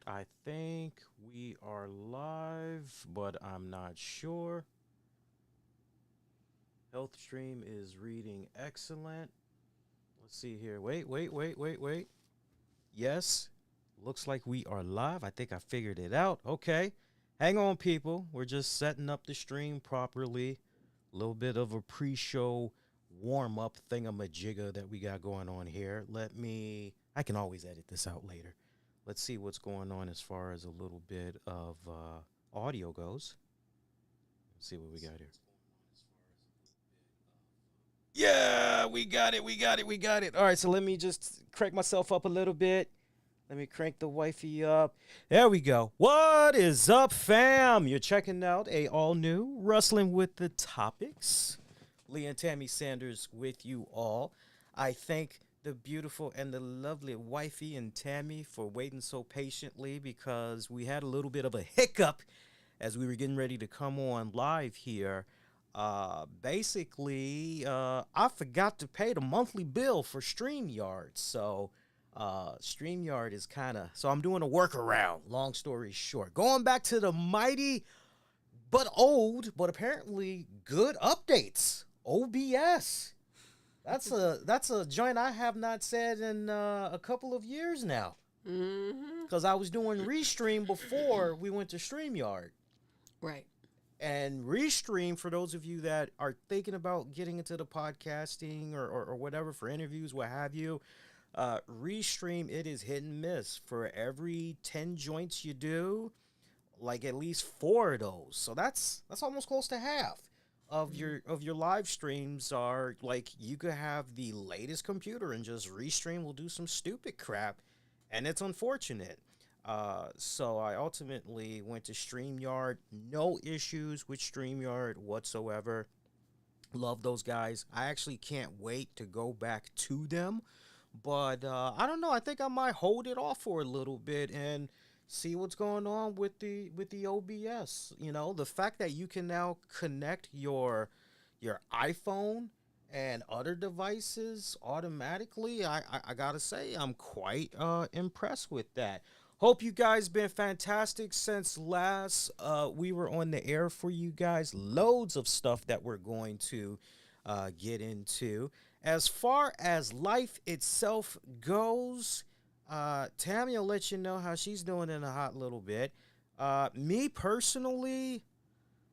I think we are live, but I'm not sure. Health stream is reading excellent. Let's see here. Wait. Yes, looks like we are live. I think I figured it out. Okay. Hang on, people. We're just setting up the stream properly. A little bit of a pre show warm up thingamajigger that we got going on here. I can always edit this out later. Let's see what's going on as far as a little bit of audio goes. Let's see what we got here. Yeah, we got it. All right, so let me just crank myself up a little bit. Let me crank the wifey up. There we go. What is up, fam? You're checking out a all new Rustling with the Topics. Lee and Tammy Sanders with you all. I thank the beautiful and the lovely wifey and Tammy for waiting so patiently because we had a little bit of a hiccup as we were getting ready to come on live here. I forgot to pay the monthly bill for StreamYard. So StreamYard is kind of, so I'm doing a workaround. Long story short, going back to the mighty but old, but apparently good updates. OBS. That's a joint I have not said in a couple of years now. Mm-hmm. Because I was doing Restream before we went to StreamYard. Right. And Restream, for those of you that are thinking about getting into the podcasting or whatever for interviews, what have you, Restream, it is hit and miss. For every 10 joints you do, like at least four of those. So that's almost close to half of your live streams are like you could have the latest computer and just Restream will do some stupid crap, and it's unfortunate. So I ultimately went to StreamYard. No issues with StreamYard whatsoever. Love those guys. I actually can't wait to go back to them. But I don't know. I think I might hold it off for a little bit and see what's going on with the OBS. You know, the fact that you can now connect your iPhone and other devices automatically, I gotta say I'm quite impressed with that. Hope you guys been fantastic since last we were on the air for you guys. Loads of stuff that we're going to get into. As far as life itself goes, Tammy will let you know how she's doing in a hot little bit. Me personally,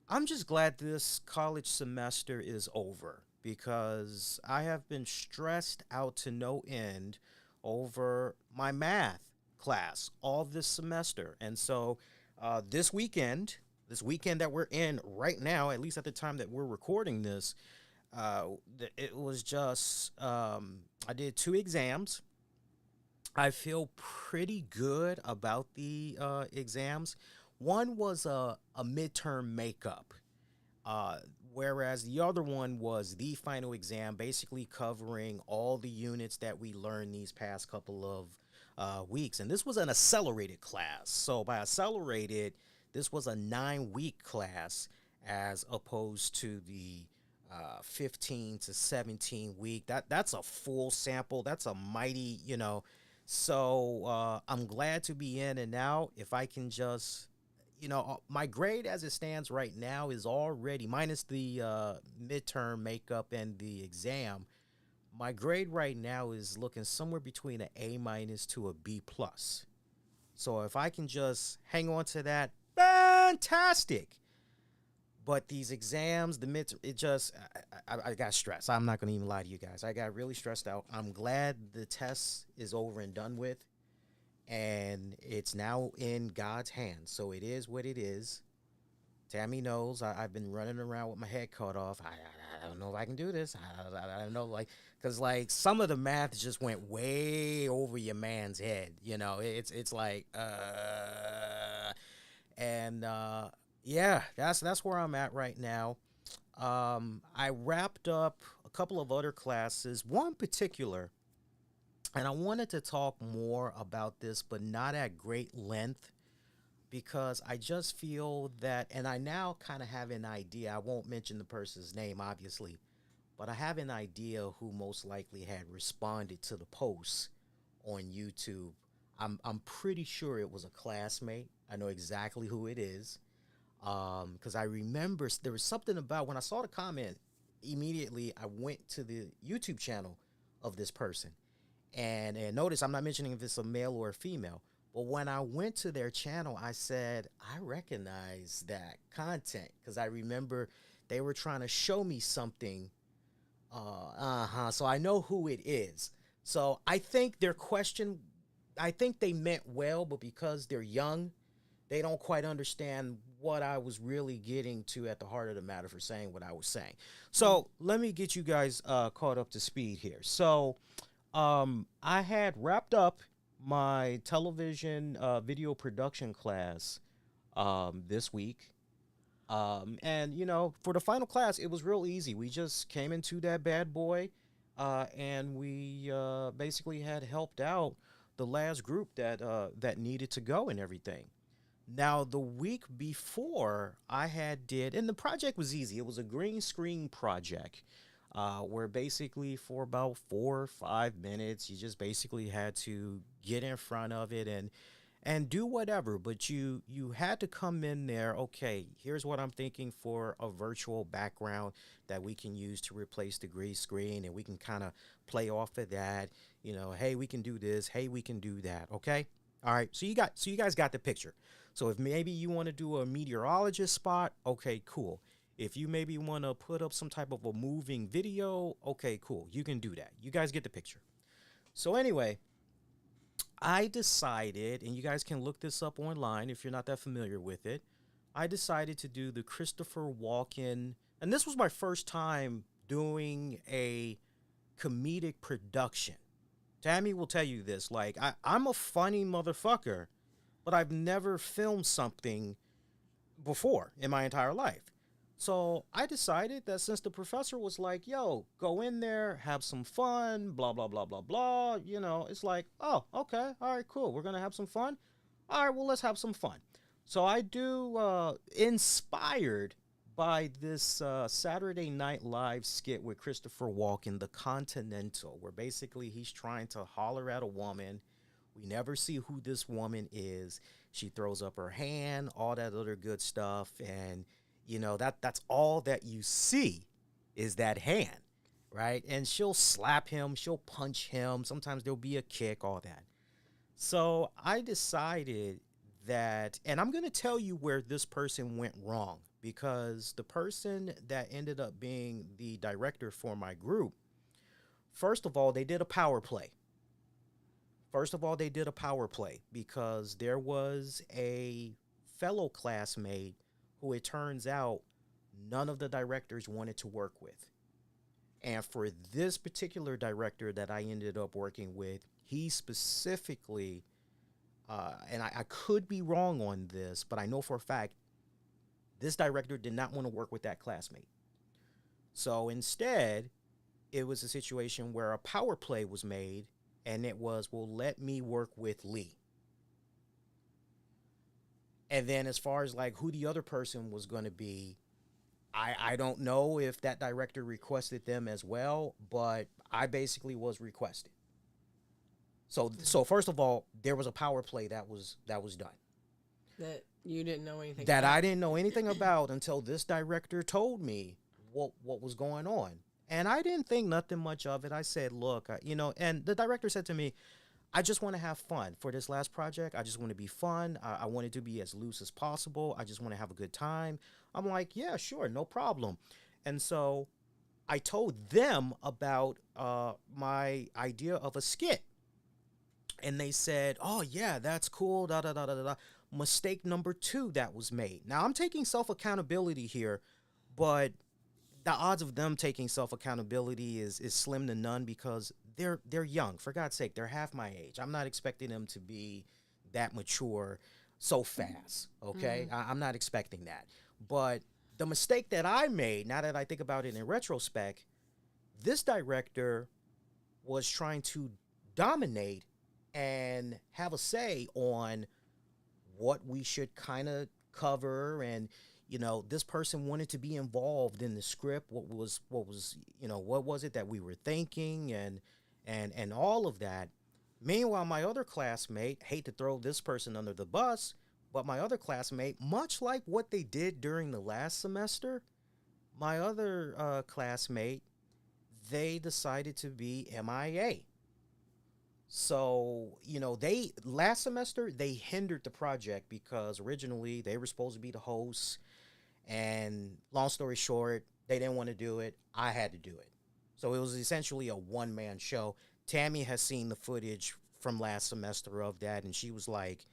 I'm just glad this college semester is over because I have been stressed out to no end over my math class all this semester. And so this weekend that we're in right now, at least at the time that we're recording this, uh, it was just, I did two exams. I feel pretty good about the exams. One was a midterm makeup, uh, whereas the other one was the final exam, basically covering all the units that we learned these past couple of weeks. And this was an accelerated class. So, by accelerated, this was a 9 week class as opposed to the 15 to 17 week. That's a full sample. That's a mighty, So I'm glad to be in and out. If I can just, my grade as it stands right now is already minus the midterm makeup and the exam. My grade right now is looking somewhere between an A minus to a B plus. So if I can just hang on to that, fantastic. But these exams, the mid, it just, I got stressed. I'm not going to even lie to you guys. I got really stressed out. I'm glad the test is over and done with, and it's now in God's hands. So it is what it is. Tammy knows I've been running around with my head cut off. I don't know if I can do this. I don't know, like, because like some of the math just went way over your man's head. It's like, and yeah, that's where I'm at right now. I wrapped up a couple of other classes, one particular, and I wanted to talk more about this, but not at great length because I just feel that, and I now kind of have an idea. I won't mention the person's name, obviously, but I have an idea who most likely had responded to the post on YouTube. I'm pretty sure it was a classmate. I know exactly who it is. Because I remember there was something about when I saw the comment, immediately I went to the YouTube channel of this person. And notice I'm not mentioning if it's a male or a female. But when I went to their channel, I said, I recognize that content because I remember they were trying to show me something. So I know who it is. So I think their question, I think they meant well, but because they're young, they don't quite understand what I was really getting to at the heart of the matter for saying what I was saying. So let me get you guys caught up to speed here. So I had wrapped up my television video production class this week. And, for the final class, it was real easy. We just came into that bad boy and we basically had helped out the last group that needed to go and everything. Now, the week before, I had did, and the project was easy. It was a green screen project where basically for about 4 or 5 minutes, you just basically had to get in front of it and do whatever. But you had to come in there. Okay, here's what I'm thinking for a virtual background that we can use to replace the green screen, and we can kind of play off of that. Hey, we can do this. Hey, we can do that. Okay. All right. So you guys got the picture. So if maybe you want to do a meteorologist spot, okay, cool. If you maybe want to put up some type of a moving video, okay, cool. You can do that. You guys get the picture. So anyway, I decided, and you guys can look this up online if you're not that familiar with it. I decided to do the Christopher Walken, and this was my first time doing a comedic production. Tammy will tell you this. Like, I'm a funny motherfucker, but I've never filmed something before in my entire life. So I decided that since the professor was like, yo, go in there, have some fun, blah, blah, blah, blah, blah, it's like, oh, okay, all right, cool. We're going to have some fun. All right, well, let's have some fun. So I do, inspired by this Saturday Night Live skit with Christopher Walken, The Continental, where basically he's trying to holler at a woman. We never see who this woman is. She throws up her hand, all that other good stuff. And, that's all that you see is that hand, right? And she'll slap him. She'll punch him. Sometimes there'll be a kick, all that. So I decided that, and I'm going to tell you where this person went wrong, because the person that ended up being the director for my group, first of all, they did a power play. Because there was a fellow classmate who it turns out none of the directors wanted to work with. And for this particular director that I ended up working with, he specifically, and I could be wrong on this, but I know for a fact, this director did not want to work with that classmate. So instead, it was a situation where a power play was made, and it was, well, let me work with Lee. And then as far as like who the other person was going to be, I don't know if that director requested them as well, but I basically was requested. So first of all, there was a power play that was done. That you didn't know anything that about. I didn't know anything about until this director told me what was going on. And I didn't think nothing much of it. I said, look, and the director said to me, I just want to have fun for this last project. I just want to be fun. I want it to be as loose as possible. I just want to have a good time. I'm like, yeah, sure, no problem. And so I told them about my idea of a skit. And they said, oh, yeah, that's cool, da, da, da, da, da. Mistake number 2 that was made. Now, I'm taking self-accountability here, but the odds of them taking self-accountability is slim to none because they're young. For God's sake, they're half my age. I'm not expecting them to be that mature so fast, okay? I'm not expecting that. But the mistake that I made, now that I think about it in retrospect, this director was trying to dominate and have a say on what we should kind of cover. And this person wanted to be involved in the script. What was it that we were thinking and all of that. Meanwhile, my other classmate, hate to throw this person under the bus, but my other classmate, much like what they did during the last semester, my other classmate, they decided to be MIA. So, they last semester they hindered the project because originally they were supposed to be the hosts, and long story short, they didn't want to do it. I had to do it. So it was essentially a one-man show. Tammy has seen the footage from last semester of that, and she was like,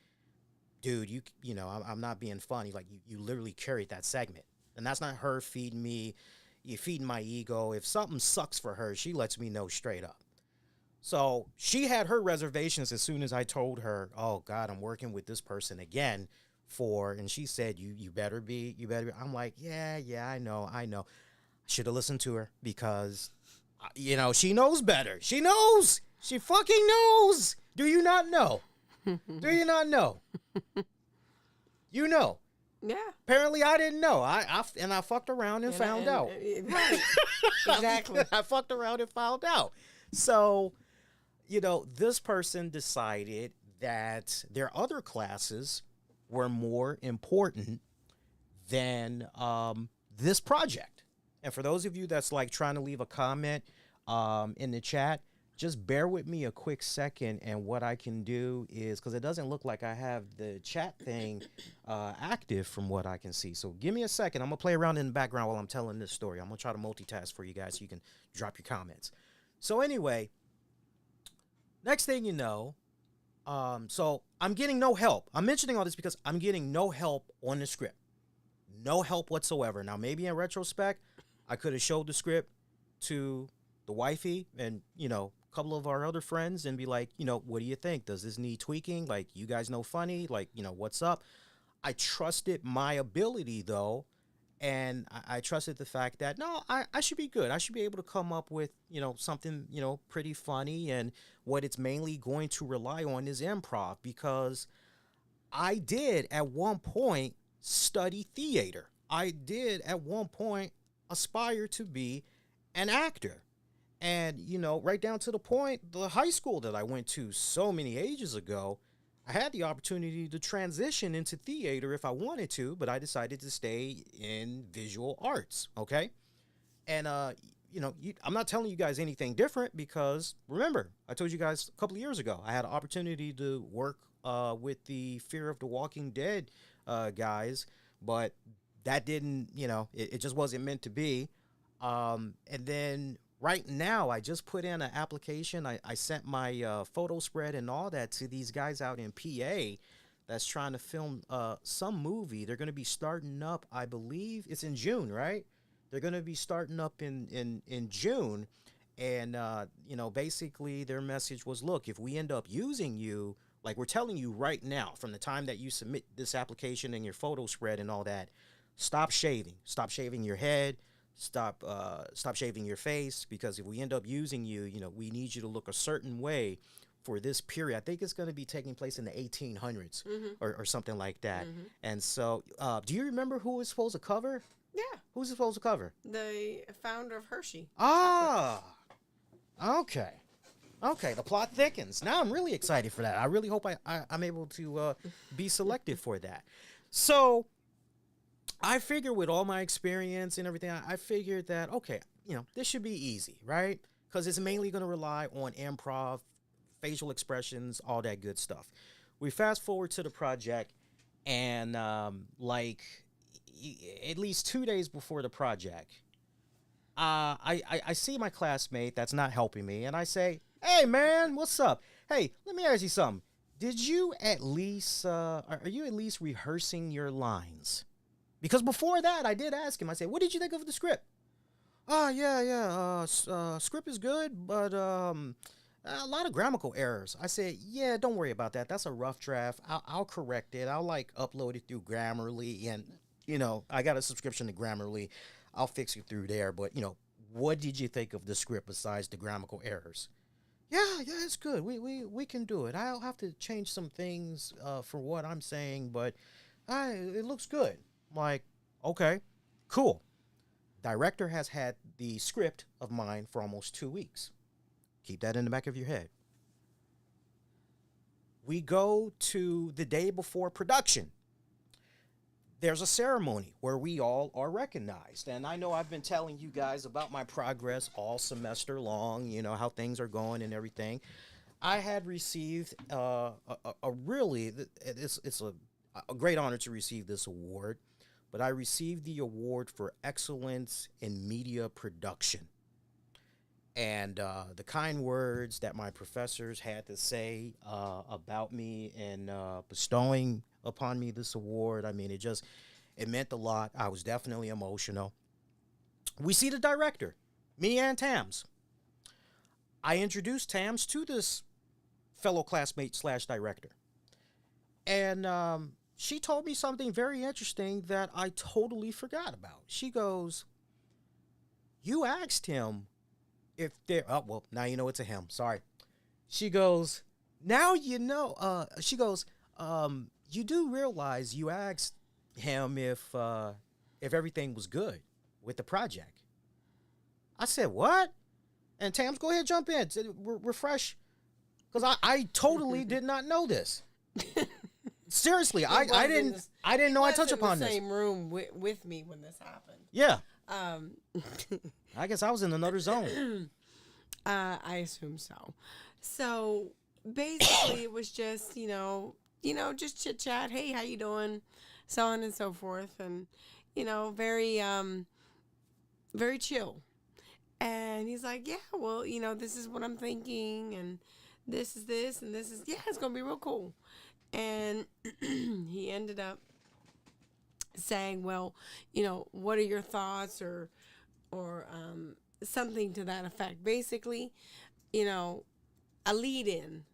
dude, I'm not being funny. Like, you literally carried that segment. And that's not her feeding me, you feeding my ego. If something sucks for her, she lets me know straight up. So she had her reservations as soon as I told her, oh God, I'm working with this person again and she said, you better be. I'm like, yeah, I know. I should have listened to her because, she knows better. She knows. She fucking knows. Do you not know? Do you not know? You know. Yeah. Apparently, I didn't know. I fucked around and found out. Right. Exactly. I fucked around and found out. So, this person decided that their other classes were more important than this project. And for those of you that's like trying to leave a comment in the chat, just bear with me a quick second. And what I can do is, because it doesn't look like I have the chat thing active from what I can see. So give me a second. I'm going to play around in the background while I'm telling this story. I'm going to try to multitask for you guys so you can drop your comments. So anyway, next thing you know, so I'm getting no help. I'm mentioning all this because I'm getting no help on the script. No help whatsoever. Now, maybe in retrospect, I could have showed the script to the wifey and, a couple of our other friends and be like, what do you think? Does this need tweaking? Like, you guys know funny? Like, what's up? I trusted my ability, though. And I trusted the fact that, no, I should be good. I should be able to come up with, something, pretty funny. And what it's mainly going to rely on is improv, because I did at one point study theater. I did at one point aspire to be an actor. And, right down to the point, the high school that I went to so many ages ago, I had the opportunity to transition into theater if I wanted to, but I decided to stay in visual arts, okay? And, I'm not telling you guys anything different because, remember, I told you guys a couple of years ago, I had an opportunity to work with the Fear of the Walking Dead guys, but that didn't, it just wasn't meant to be. And then right now, I just put in an application. I sent my photo spread and all that to these guys out in PA that's trying to film some movie. They're going to be starting up, I believe, it's in June, right? They're going to be starting up in June. And, basically their message was, look, if we end up using you, like we're telling you right now, from the time that you submit this application and your photo spread and all that, stop shaving. Stop shaving your head. Stop shaving your face, because if we end up using you, we need you to look a certain way for this period. I think it's going to be taking place in the 1800s or something like that. Mm-hmm. And so, do you remember who was supposed to cover? Yeah. Who's supposed to cover? The founder of Hershey. Ah, okay. Okay, the plot thickens. Now I'm really excited for that. I really hope I'm able to be selected for that. So I figured with all my experience and everything, I figured that, okay, this should be easy, right? Because it's mainly going to rely on improv, facial expressions, all that good stuff. We fast forward to the project, and at least 2 days before the project, I see my classmate that's not helping me, and I say, hey, man, what's up? Hey, let me ask you something. Did you at least, are you at least rehearsing your lines? Because before that, I did ask him. I said, what did you think of the script? Oh, yeah. Script is good, but a lot of grammatical errors. I said, yeah, don't worry about that. That's a rough draft. I'll correct it. I'll, upload it through Grammarly. And, I got a subscription to Grammarly. I'll fix it through there. But, what did you think of the script besides the grammatical errors? Yeah, it's good. We can do it. I'll have to change some things for what I'm saying, but it looks good. I'm like, okay, cool. Director has had the script of mine for almost 2 weeks. Keep that in the back of your head. We go to the day before production. There's a ceremony where we all are recognized. And I know I've been telling you guys about my progress all semester long, how things are going and everything. I had received a really, it's a great honor to receive this award, but I received the award for excellence in media production. And the kind words that my professors had to say about me and bestowing upon me this award, I mean, it meant a lot. I was definitely emotional. We see the director, me and Tams. I introduced Tams to this fellow classmate slash director. And she told me something very interesting that I totally forgot about. She goes, "You asked him if there," oh, well, now you know it's a him. Sorry. She goes, "Now you know." She goes, "You do realize you asked him if everything was good with the project." I said, "What?" And Tams, go ahead, jump in, refresh, because I totally did not know this. Seriously, I didn't know I touched upon this. He was in the same room with me when this happened. Yeah. I guess I was in another zone. I assume so. So basically, it was just just chit chat. Hey, how you doing? So on and so forth, and very very chill. And he's like, "Yeah, well, this is what I'm thinking, and this is this, and this is it's gonna be real cool." And he ended up saying, "Well, what are your thoughts?" or something to that effect. Basically, a lead in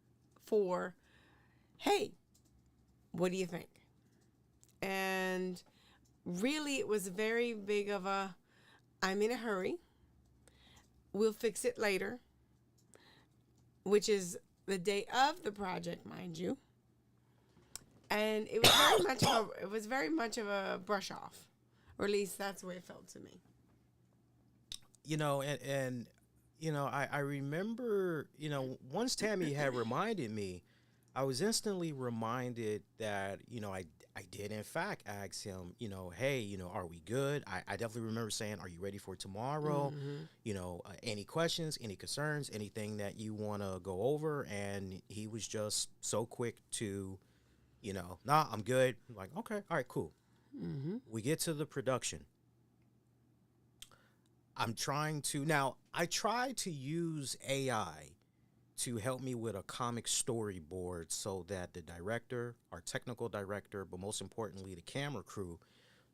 for, "Hey, what do you think?" And really, it was very big of a, "I'm in a hurry. We'll fix it later," which is the day of the project, mind you. And it was very much of a brush off, or at least that's the way it felt to me. I remember, once Tammy had reminded me, I was instantly reminded that, I did in fact ask him, "Hey, are we good?" I definitely remember saying, "Are you ready for tomorrow?" Any questions, any concerns, anything that you want to go over. And he was just so quick to, "Nah, I'm good." I'm like, okay, all right, cool. Mm-hmm. We get to the production. I try to use AI to help me with a comic storyboard so that the director, our technical director, but most importantly, the camera crew,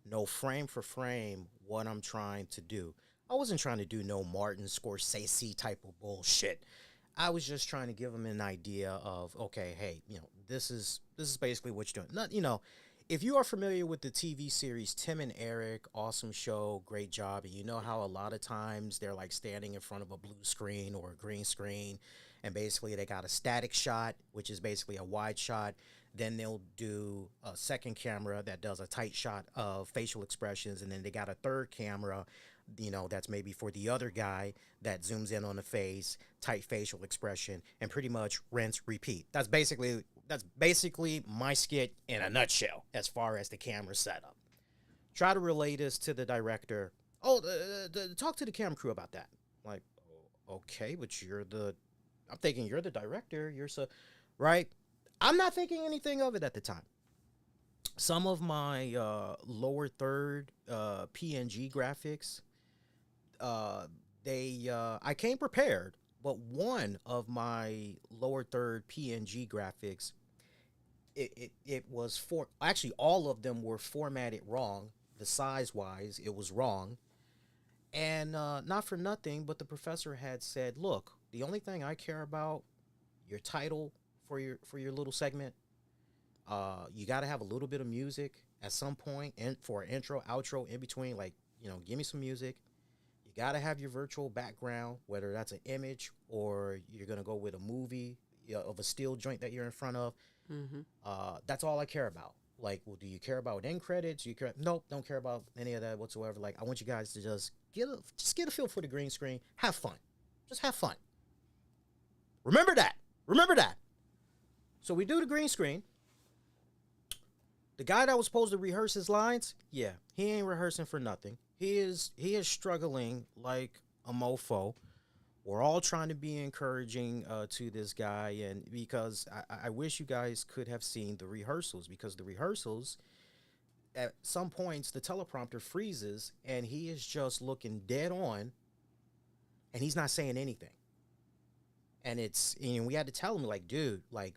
know frame for frame what I'm trying to do. I wasn't trying to do no Martin Scorsese type of bullshit. I was just trying to give them an idea of, okay, hey, this is basically what you're doing. Not, if you are familiar with the TV series Tim and Eric, awesome show, great job, and you know how a lot of times they're like standing in front of a blue screen or a green screen, and basically they got a static shot, which is basically a wide shot. Then they'll do a second camera that does a tight shot of facial expressions, and then they got a third camera, that's maybe for the other guy that zooms in on the face, tight facial expression, and pretty much rinse, repeat. That's basically my skit in a nutshell as far as the camera setup. Try to relay this to the director. Oh, talk to the camera crew about that. Like, okay, but I'm thinking you're the director. Right? I'm not thinking anything of it at the time. Some of my lower third PNG graphics, I came prepared, but one of my lower third PNG graphics, it was actually all of them were formatted wrong. The size wise, it was wrong. And not for nothing, but the professor had said, "Look, the only thing I care about, your title for your little segment. You got to have a little bit of music at some point, and for an intro, outro, in between. Like, give me some music. You got to have your virtual background, whether that's an image or you're gonna go with a movie of a still joint that you're in front of. Mm-hmm. That's all I care about. Like, well, do you care about end credits? Nope, don't care about any of that whatsoever. Like, I want you guys to just get a feel for the green screen. Have fun. Just have fun. Remember that. So we do the green screen. The guy that was supposed to rehearse his lines, yeah, he ain't rehearsing for nothing. He is struggling like a mofo. We're all trying to be encouraging to this guy, and because I wish you guys could have seen the rehearsals, because the rehearsals at some points the teleprompter freezes and he is just looking dead on, and he's not saying anything. And it's, you know, we had to tell him, like, dude, like,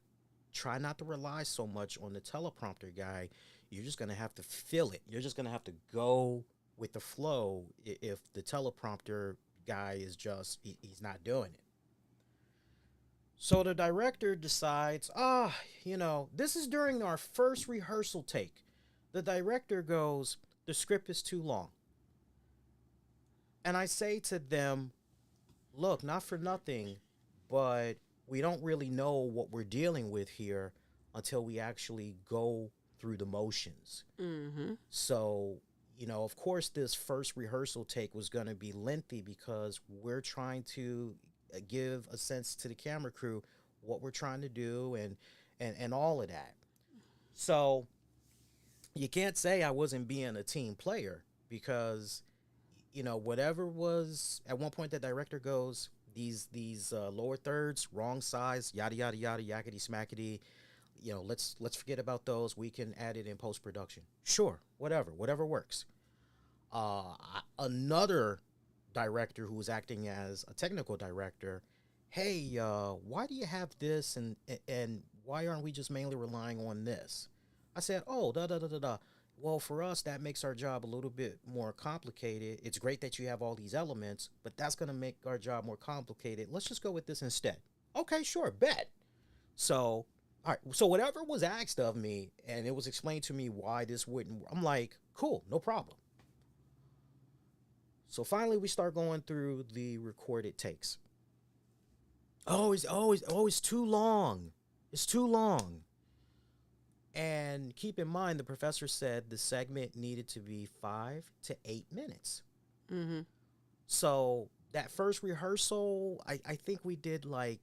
try not to rely so much on the teleprompter guy. You're just gonna have to feel it. You're just gonna have to go with the flow if the teleprompter guy is just he's not doing it. So the director decides, you know, this is during our first rehearsal take. The director goes, the script is too long. And I say to them, look, not for nothing, but we don't really know what we're dealing with here until we actually go through the motions. Mm-hmm. So, you know, of course, this first rehearsal take was going to be lengthy because we're trying to give a sense to the camera crew what we're trying to do and all of that. So you can't say I wasn't being a team player because, you know, whatever was at one point the director goes, these lower thirds, wrong size, yada yada yada, yakety smackety. You know, let's forget about those. We can add it in post production. Sure, whatever works. Another director who was acting as a technical director, hey, why do you have this and why aren't we just mainly relying on this? I said, oh, da da da da da. Well, for us, that makes our job a little bit more complicated. It's great that you have all these elements, but that's going to make our job more complicated. Let's just go with this instead. Okay, sure, bet. So, all right. So whatever was asked of me, and it was explained to me why this wouldn't, I'm like, cool, no problem. So finally, we start going through the recorded takes. It's too long. It's too long. And keep in mind, the professor said the segment needed to be 5 to 8 minutes. Mm-hmm. So that first rehearsal, I think we did like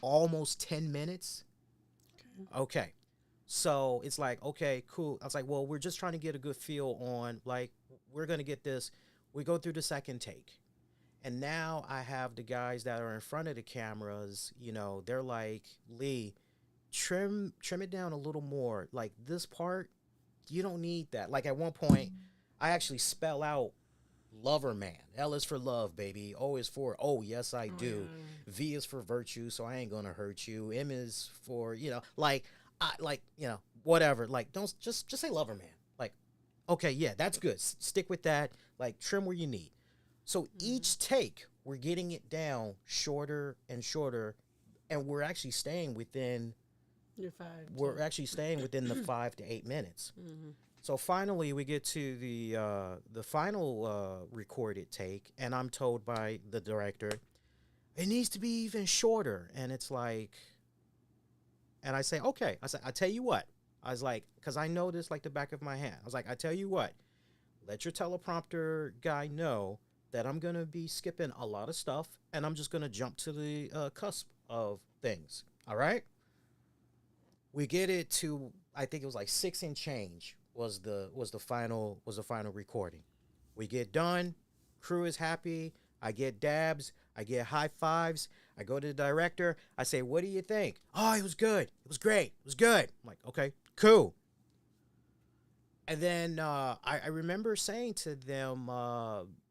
almost 10 minutes. Okay. So it's like, okay, cool. I was like, well, we're just trying to get a good feel on, like, we're going to get this. We go through the second take. And now I have the guys that are in front of the cameras, you know, they're like, Lee, trim it down a little more. Like this part, you don't need that. Like at one point, I actually spell out lover man. L is for love, baby. O is for yes I do. V is for virtue, so I ain't gonna hurt you. M is for, you know, like you know, whatever. Like don't just say lover man. Like, okay, yeah, that's good. Stick with that. Like trim where you need. So each take, we're getting it down shorter and shorter, and we're actually staying within actually staying within the 5 to 8 minutes. Mm-hmm. So finally, we get to the final recorded take, and I'm told by the director, it needs to be even shorter. And it's like, and I say, okay. I said, I tell you what. I was like, because I know this like the back of my hand. I was like, I tell you what, let your teleprompter guy know that I'm going to be skipping a lot of stuff, and I'm just going to jump to the cusp of things. All right? We get it to, I think it was like 6 and change was the final recording. We get done, crew is happy, I get dabs, I get high fives, I go to the director, I say, what do you think? Oh, it was good, it was great, it was good. I'm like, okay, cool. And then I remember saying to them,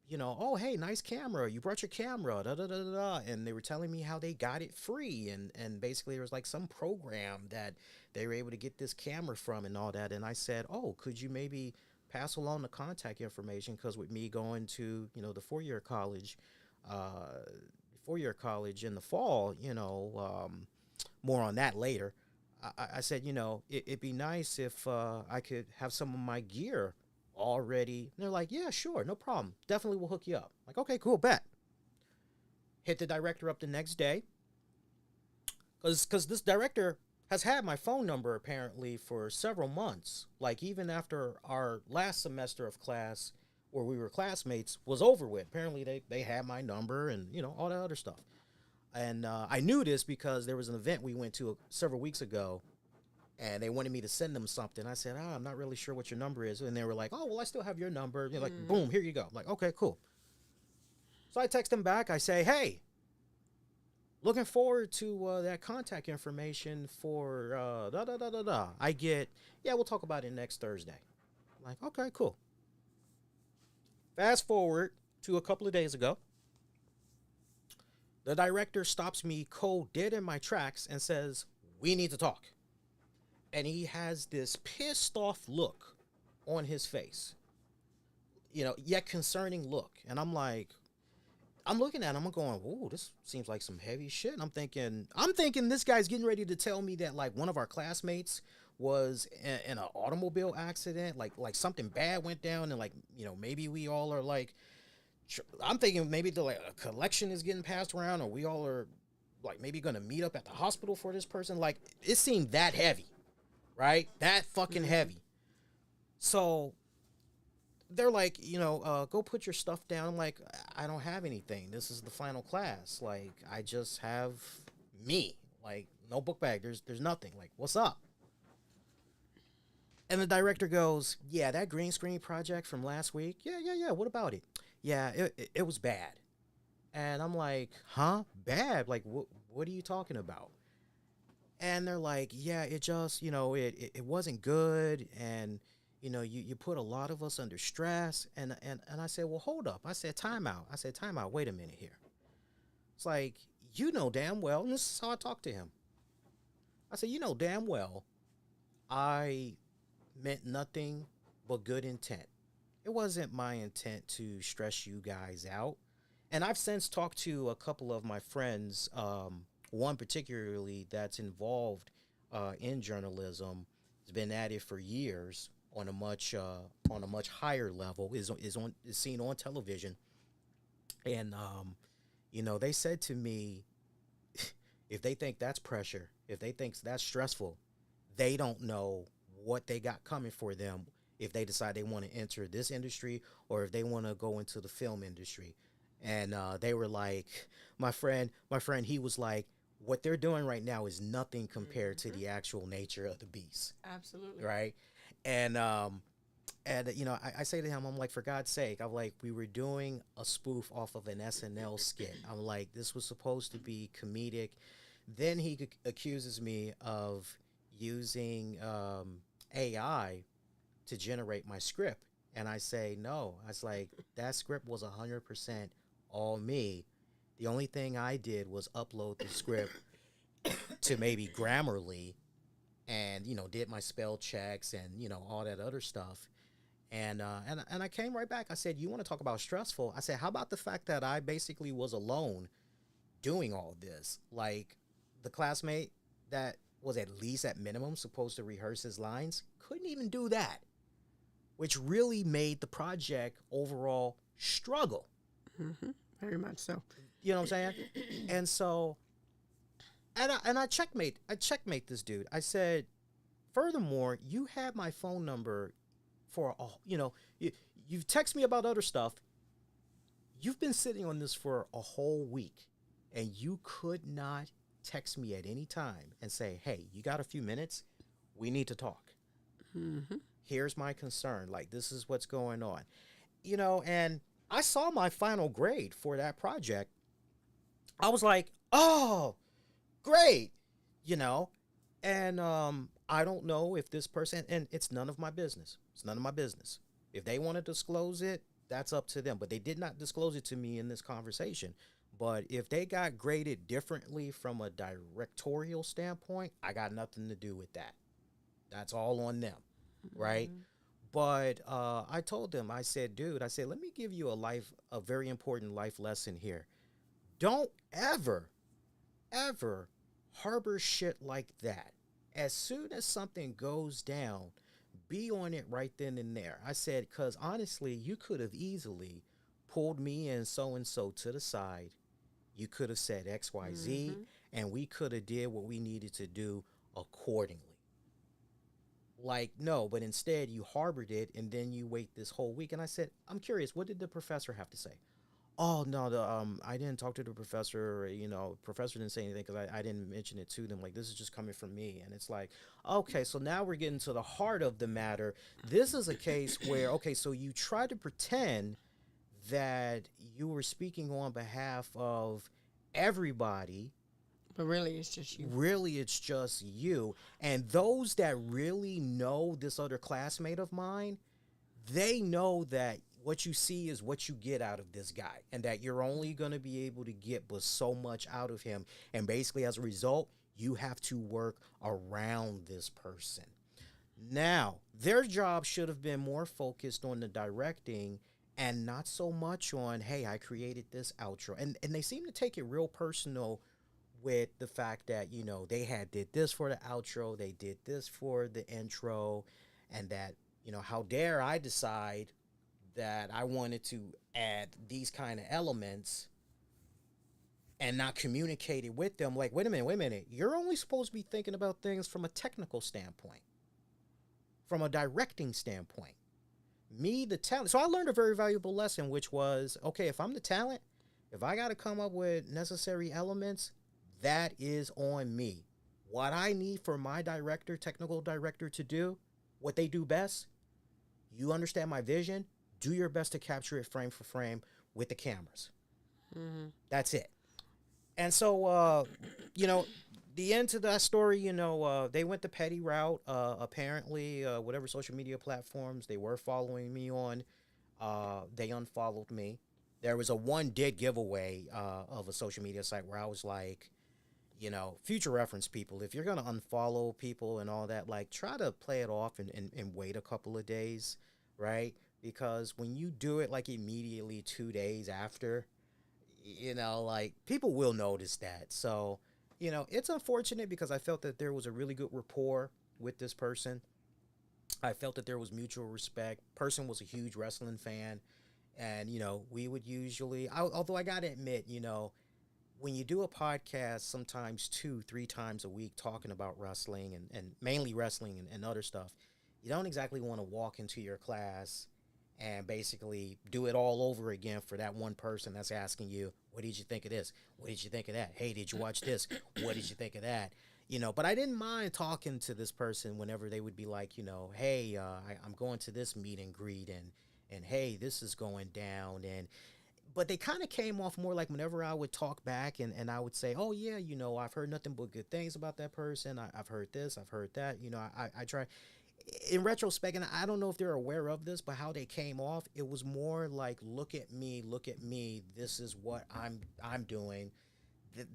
you know, oh, hey, nice camera. You brought your camera, da, da, da, da, da. And they were telling me how they got it free. And basically there was like some program that they were able to get this camera from and all that. And I said, oh, could you maybe pass along the contact information? Because with me going to, you know, the four-year college in the fall, you know, more on that later. I said, you know, it'd be nice if I could have some of my gear already. And they're like, yeah, sure, no problem. Definitely will hook you up. Like, okay, cool, bet. Hit the director up the next day. Because this director has had my phone number apparently for several months. Like, even after our last semester of class, where we were classmates, was over with. Apparently, they had my number and, you know, all that other stuff. And I knew this because there was an event we went to several weeks ago, and they wanted me to send them something. I said, I'm not really sure what your number is. And they were like, oh, well, I still have your number. They're like, boom, here you go. I'm like, okay, cool. So I text them back. I say, hey, looking forward to that contact information for da da da da da. I get, yeah, we'll talk about it next Thursday. I'm like, okay, cool. Fast forward to a couple of days ago. The director stops me cold dead in my tracks and says, we need to talk. And he has this pissed off look on his face, yet concerning look. And I'm like, I'm looking at him, I'm going, "Ooh, this seems like some heavy shit." I'm thinking this guy's getting ready to tell me that like one of our classmates was in an automobile accident, like something bad went down, and like maybe we all are like, I'm thinking maybe like a collection is getting passed around, or we all are like maybe gonna meet up at the hospital for this person. Like it seemed that heavy, right? That fucking heavy. So they're like, go put your stuff down. I'm like, I don't have anything. This is the final class. Like, I just have me. Like, no book bag. There's nothing. Like, what's up? And the director goes, yeah, that green screen project from last week. Yeah. What about it? Yeah, it was bad. And I'm like, huh? Bad? Like, what are you talking about? And they're like, yeah, it just, it wasn't good. And you put a lot of us under stress. And I said, well, hold up. I said, time out. Wait a minute here. It's like, damn well, and this is how I talk to him. I said, damn well, I meant nothing but good intent. It wasn't my intent to stress you guys out. And I've since talked to a couple of my friends, one particularly that's involved in journalism, has been at it for years on a much higher level, is seen on television, and they said to me, if they think that's pressure, if they think that's stressful, they don't know what they got coming for them if they decide they want to enter this industry or if they want to go into the film industry. And they were like, my friend, he was like, what they're doing right now is nothing compared to the actual nature of the beast. Absolutely. Right. And I say to him, I'm like, for God's sake, I'm like, we were doing a spoof off of an SNL skit. I'm like, this was supposed to be comedic. Then he accuses me of using AI to generate my script. And I say, no. I was like, that script was 100% all me. The only thing I did was upload the script to maybe Grammarly and, did my spell checks and, all that other stuff. And I came right back. I said, you want to talk about stressful? I said, how about the fact that I basically was alone doing all of this? Like, the classmate that was at least at minimum supposed to rehearse his lines couldn't even do that, which really made the project overall struggle. Mm-hmm. Very much so. You know what I'm saying? And so, and I checkmate this dude. I said, furthermore, you had my phone number for you've texted me about other stuff. You've been sitting on this for a whole week, and you could not text me at any time and say, hey, you got a few minutes? We need to talk. Mm-hmm. Here's my concern. Like, this is what's going on. And I saw my final grade for that project. I was like, oh, great. And I don't know if this person, and it's none of my business. It's none of my business. If they want to disclose it, that's up to them. But they did not disclose it to me in this conversation. But if they got graded differently from a directorial standpoint, I got nothing to do with that. That's all on them, right? Mm-hmm. But I told them, I said, dude, let me give you a very important life lesson here. Don't ever, ever harbor shit like that. As soon as something goes down, be on it right then and there. I said, because honestly, you could have easily pulled me and so to the side. You could have said X, Y, Z, Mm-hmm. and we could have did what we needed to do accordingly. Like, no, but instead you harbored it and then you wait this whole week. And I said, I'm curious, what did the professor have to say? Oh no, the I didn't talk to the professor. You know, professor didn't say anything because I didn't mention it to them. Like this is just coming from me, and it's like, okay, so now we're getting to the heart of the matter. This is a case where okay, so you try to pretend that you were speaking on behalf of everybody. But really, it's just you. Really, it's just you, and those that really know this other classmate of mine, they know that what you see is what you get out of this guy and that you're only going to be able to get but so much out of him, and basically as a result you have to work around this person. Now their job should have been more focused on the directing and not so much on, hey, I created this outro, and they seem to take it real personal with the fact that, you know, they had did this for the outro, they did this for the intro, and that, you know, how dare I decide that I wanted to add these kind of elements and not communicate it with them. Like, wait a minute. You're only supposed to be thinking about things from a technical standpoint, from a directing standpoint. Me, the talent. So I learned a very valuable lesson, which was, okay, if I'm the talent, if I got to come up with necessary elements, that is on me. What I need for my director, technical director, to do, what they do best, you understand my vision, do your best to capture it frame for frame with the cameras. Mm-hmm. That's it. And so, you know, the end to that story, you know, they went the petty route. Apparently, whatever social media platforms they were following me on, they unfollowed me. There was a one did giveaway of a social media site where I was like, you know, future reference people, if you're going to unfollow people and all that, like try to play it off and wait a couple of days, right? Because when you do it like immediately 2 days after, you know, like people will notice that. So, you know, it's unfortunate because I felt that there was a really good rapport with this person. I felt that there was mutual respect. Person was a huge wrestling fan. And, you know, we would usually, although I got to admit, you know, when you do a podcast sometimes 2-3 times a week talking about wrestling and mainly wrestling and other stuff, you don't exactly want to walk into your class and basically do it all over again for that one person that's asking you, what did you think of this? What did you think of that? Hey, did you watch this? What did you think of that? You know, but I didn't mind talking to this person whenever they would be like, you know, hey, I'm going to this meet and greet, and hey, this is going down. And but they kind of came off more like whenever I would talk back and I would say, oh, yeah, you know, I've heard nothing but good things about that person. I've heard this, I've heard that. You know, I try in retrospect, and I don't know if they're aware of this, but how they came off, it was more like, look at me, look at me. This is what I'm doing.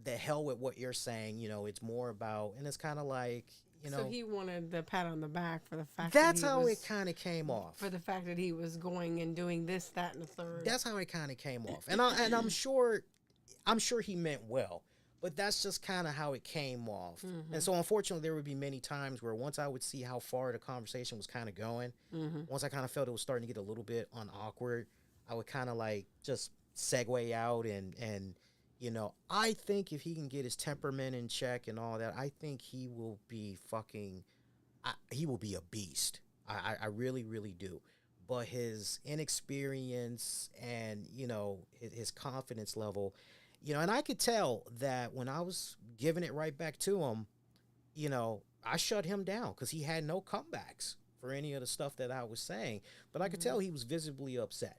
The hell with what you're saying. You know, it's more about, and it's kind of like, you know. So he wanted the pat on the back for the fact That's that he how was, it kind of came off. for the fact that he was going and doing this, that, and the third. That's how it kind of came off, and I'm sure he meant well, but that's just kind of how it came off. Mm-hmm. And so unfortunately, there would be many times where once I would see how far the conversation was kind of going, Mm-hmm. once I kind of felt it was starting to get a little bit unawkward, I would kind of like just segue out and you know, I think if he can get his temperament in check and all that, I think he will be he will be a beast. I really, really do. But his inexperience and, you know, his confidence level, you know, and I could tell that when I was giving it right back to him, you know, I shut him down because he had no comebacks for any of the stuff that I was saying. But I could tell he was visibly upset.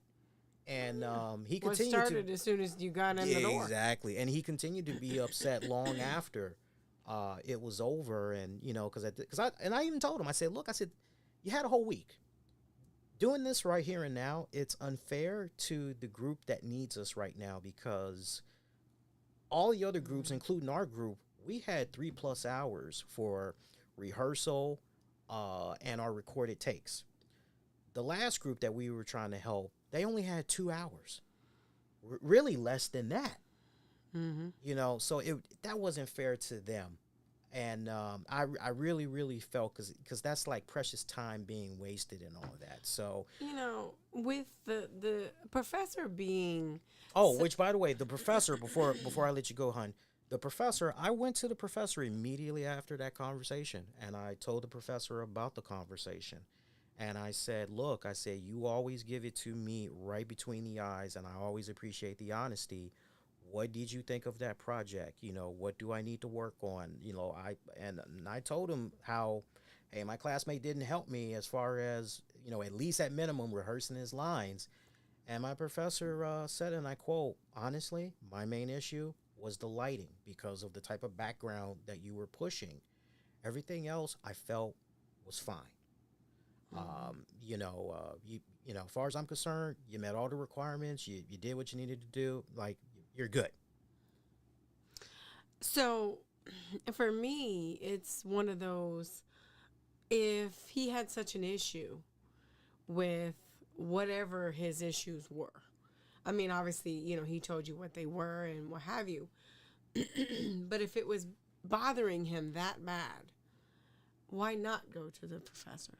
And he What continued started as soon as you got in the door. exactly, and he continued to be upset long after it was over. And you know, I even told him, I said, look, I said, you had a whole week doing this right here and now. It's unfair to the group that needs us right now because all the other groups, including our group, we had 3+ hours for rehearsal and our recorded takes. The last group that we were trying to help, they only had 2 hours, really less than that. Mm-hmm. You know, so that wasn't fair to them. And I really, really felt because that's like precious time being wasted and all of that. So, You know, with the professor being which by the way, the professor, before I let you go, hun, the professor, I went to the professor immediately after that conversation, and I told the professor about the conversation. And I said, look, I said, you always give it to me right between the eyes, and I always appreciate the honesty. What did you think of that project? What do I need to work on? And I told him how, hey, my classmate didn't help me as far as, at least at minimum rehearsing his lines. And my professor said, and I quote, honestly, my main issue was the lighting because of the type of background that you were pushing. Everything else I felt was fine. Mhm. As far as I'm concerned, you met all the requirements. You did what you needed to do. Like, you're good. So for me, it's one of those, if he had such an issue with whatever his issues were. I mean, obviously, he told you what they were and what have you. But if it was bothering him that bad, why not go to the professor?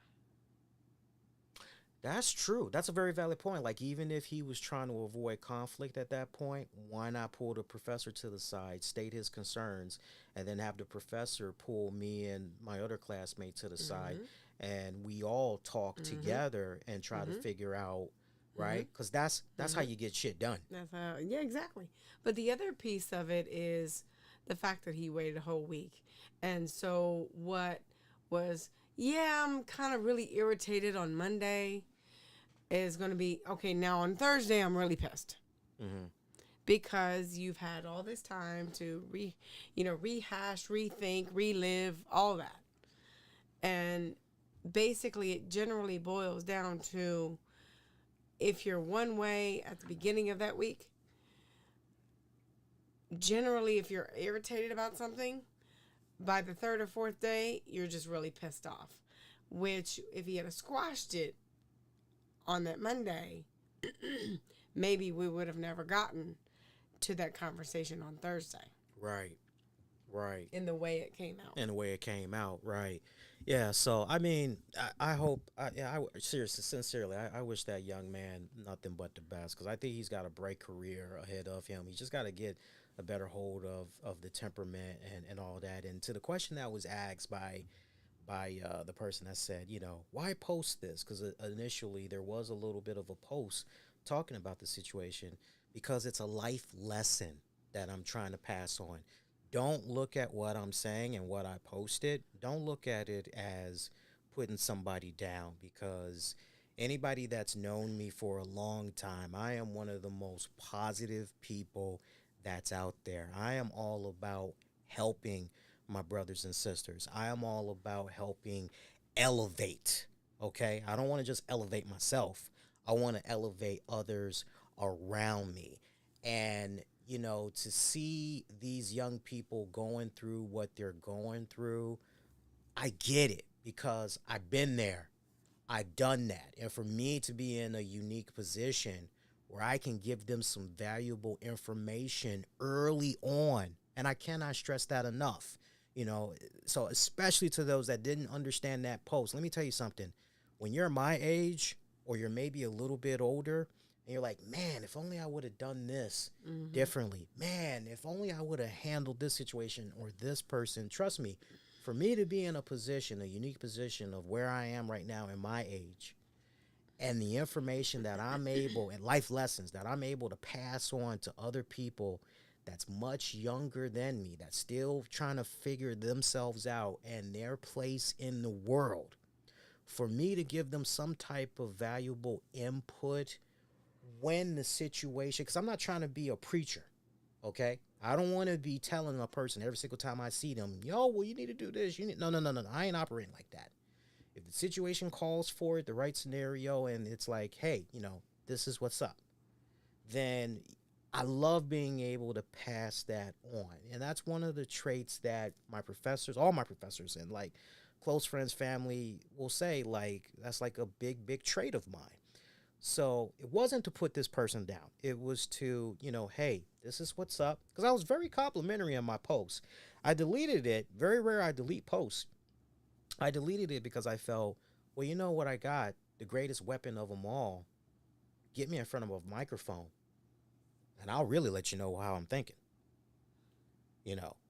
That's true. That's a very valid point. Like, even if he was trying to avoid conflict at that point, why not pull the professor to the side, state his concerns, and then have the professor pull me and my other classmate to the side, Mm-hmm. and we all talk Mm-hmm. together and try to Mm-hmm. figure out, Mm-hmm. right? Because that's how Mm-hmm. you get shit done. That's how, yeah, exactly. But the other piece of it is the fact that he waited a whole week. And so what was, yeah, I'm kind of really irritated on Monday is going to be, okay, now on Thursday, I'm really pissed Hmm. because you've had all this time to rehash, rethink, relive, all that. And basically, it generally boils down to if you're one way at the beginning of that week, generally, if you're irritated about something, by the third or fourth day, you're just really pissed off. Which, if he had squashed it on that Monday, maybe we would have never gotten to that conversation on Thursday Right. Right. in the way it came out. And the way it came out, right? Yeah. So I mean, I hope, seriously, sincerely, I wish that young man nothing but the best because I think he's got a bright career ahead of him. He just got to get a better hold of the temperament and all that. And to the question that was asked by the person that said, why post this? Because initially there was a little bit of a post talking about the situation because it's a life lesson that I'm trying to pass on. Don't look at what I'm saying and what I posted. Don't look at it as putting somebody down because anybody that's known me for a long time, I am one of the most positive people that's out there. I am all about helping my brothers and sisters. I am all about helping elevate. Okay? I don't want to just elevate myself. I want to elevate others around me. And to see these young people going through what they're going through, I get it because I've been there. I've done that. And for me to be in a unique position where I can give them some valuable information early on, and I cannot stress that enough, you know, so especially to those that didn't understand that post, let me tell you something. When you're my age or you're maybe a little bit older and you're like, man, if only I would have done this Mm-hmm. differently, man, if only I would have handled this situation or this person, trust me, for me to be in a position, a unique position of where I am right now in my age, and the information that I'm able and life lessons that I'm able to pass on to other people that's much younger than me, that's still trying to figure themselves out and their place in the world, for me to give them some type of valuable input when the situation, because I'm not trying to be a preacher, okay? I don't want to be telling a person every single time I see them, yo, well, you need to do this. You need, no, no, no, no, no. I ain't operating like that. If the situation calls for it, the right scenario, and it's like, hey, this is what's up, then I love being able to pass that on. And that's one of the traits that my professors, all my professors, and like close friends, family will say, like, that's like a big, big trait of mine. So it wasn't to put this person down. It was to, hey, this is what's up. Because I was very complimentary on my posts. I deleted it. Very rare I delete posts. I deleted it because I felt, well, you know what I got? The greatest weapon of them all. Get me in front of a microphone, and I'll really let you know how I'm thinking.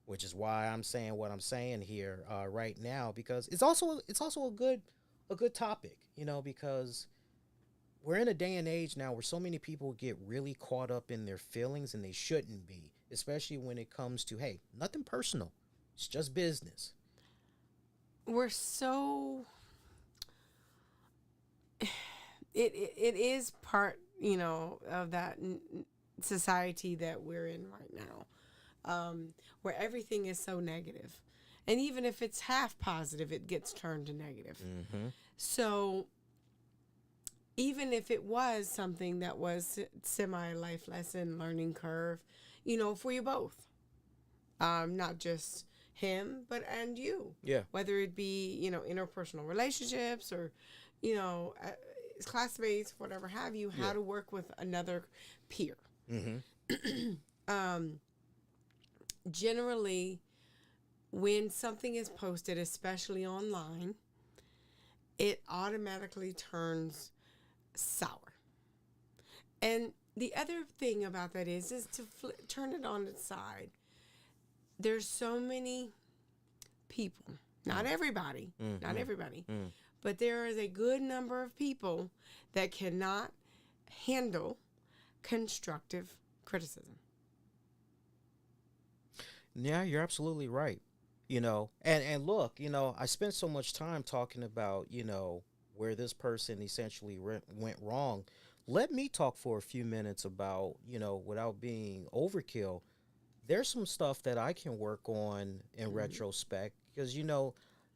Which is why I'm saying what I'm saying here right now because it's also a good a good topic, because we're in a day and age now where so many people get really caught up in their feelings and they shouldn't be, especially when it comes to, hey, nothing personal. It's just business. We're so it is part, of that society that we're in right now, where everything is so negative, and even if it's half positive, it gets turned to negative. Mm-hmm. So even if it was something that was semi life lesson, learning curve, for you both, not just him, but and you, Yeah. whether it be interpersonal relationships or you know uh, classmates, whatever have you, how Yeah. to work with another peer. Mm-hmm. um, Generally, when something is posted, especially online, it automatically turns sour. And the other thing about that is to turn it on its side. There's so many people, not everybody, not Mm-hmm. everybody, Mm. but there is a good number of people that cannot handle constructive criticism. Yeah, you're absolutely right. And look, I spent so much time talking about, where this person essentially went wrong. Let me talk for a few minutes about, without being overkill, there's some stuff that I can work on in Mm-hmm. retrospect because,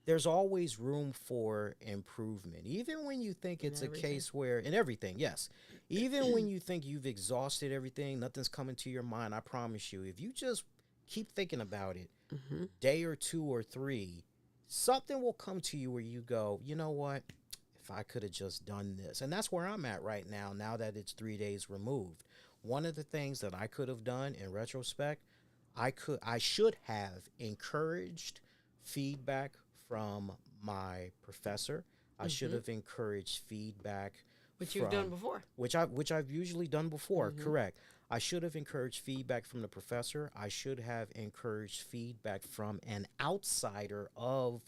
there's always room for improvement. Even when you think And it's a everything. case where, in everything, yes, even when you think you've exhausted everything, nothing's coming to your mind, I promise you, if you just keep thinking about it, Mm-hmm. day or two or three, something will come to you where you go, you know what? If I could have just done this. And that's where I'm at right now that it's 3 days removed. One of the things that I could have done in retrospect, I should have encouraged feedback from my professor. I should Mm-hmm. have encouraged feedback Which you've done from before. which I've usually done before, Mm-hmm. correct. I should have encouraged feedback from the professor. I should have encouraged feedback from an outsider of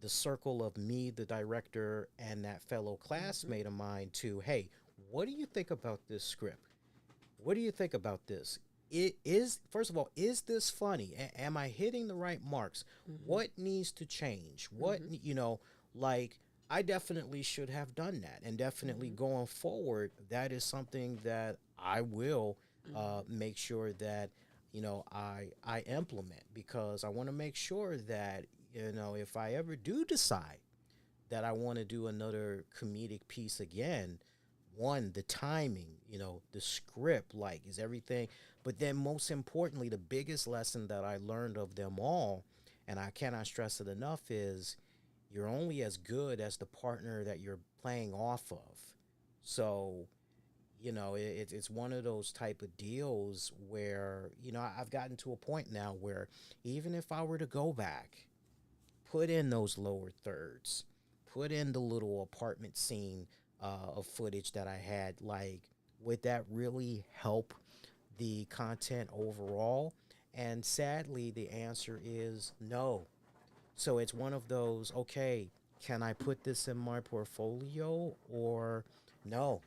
the circle of me, the director, and that fellow Mm-hmm. classmate of mine to, hey, what do you think about this script? What do you think about this? It is, first of all, is this funny? Am I hitting the right marks? Mm-hmm. What needs to change? Mm-hmm. Like I definitely should have done that. And definitely Mm-hmm. going forward, that is something that I will make sure that, I implement because I want to make sure that, if I ever do decide that I want to do another comedic piece again, one, the timing, the script, like, is everything. But then, most importantly, the biggest lesson that I learned of them all, and I cannot stress it enough, is you're only as good as the partner that you're playing off of. So, it's one of those type of deals where, I've gotten to a point now where even if I were to go back, put in those lower thirds, put in the little apartment scene of footage that I had. Like, would that really help the content overall? And sadly, the answer is no. So it's one of those, okay, can I put this in my portfolio or no?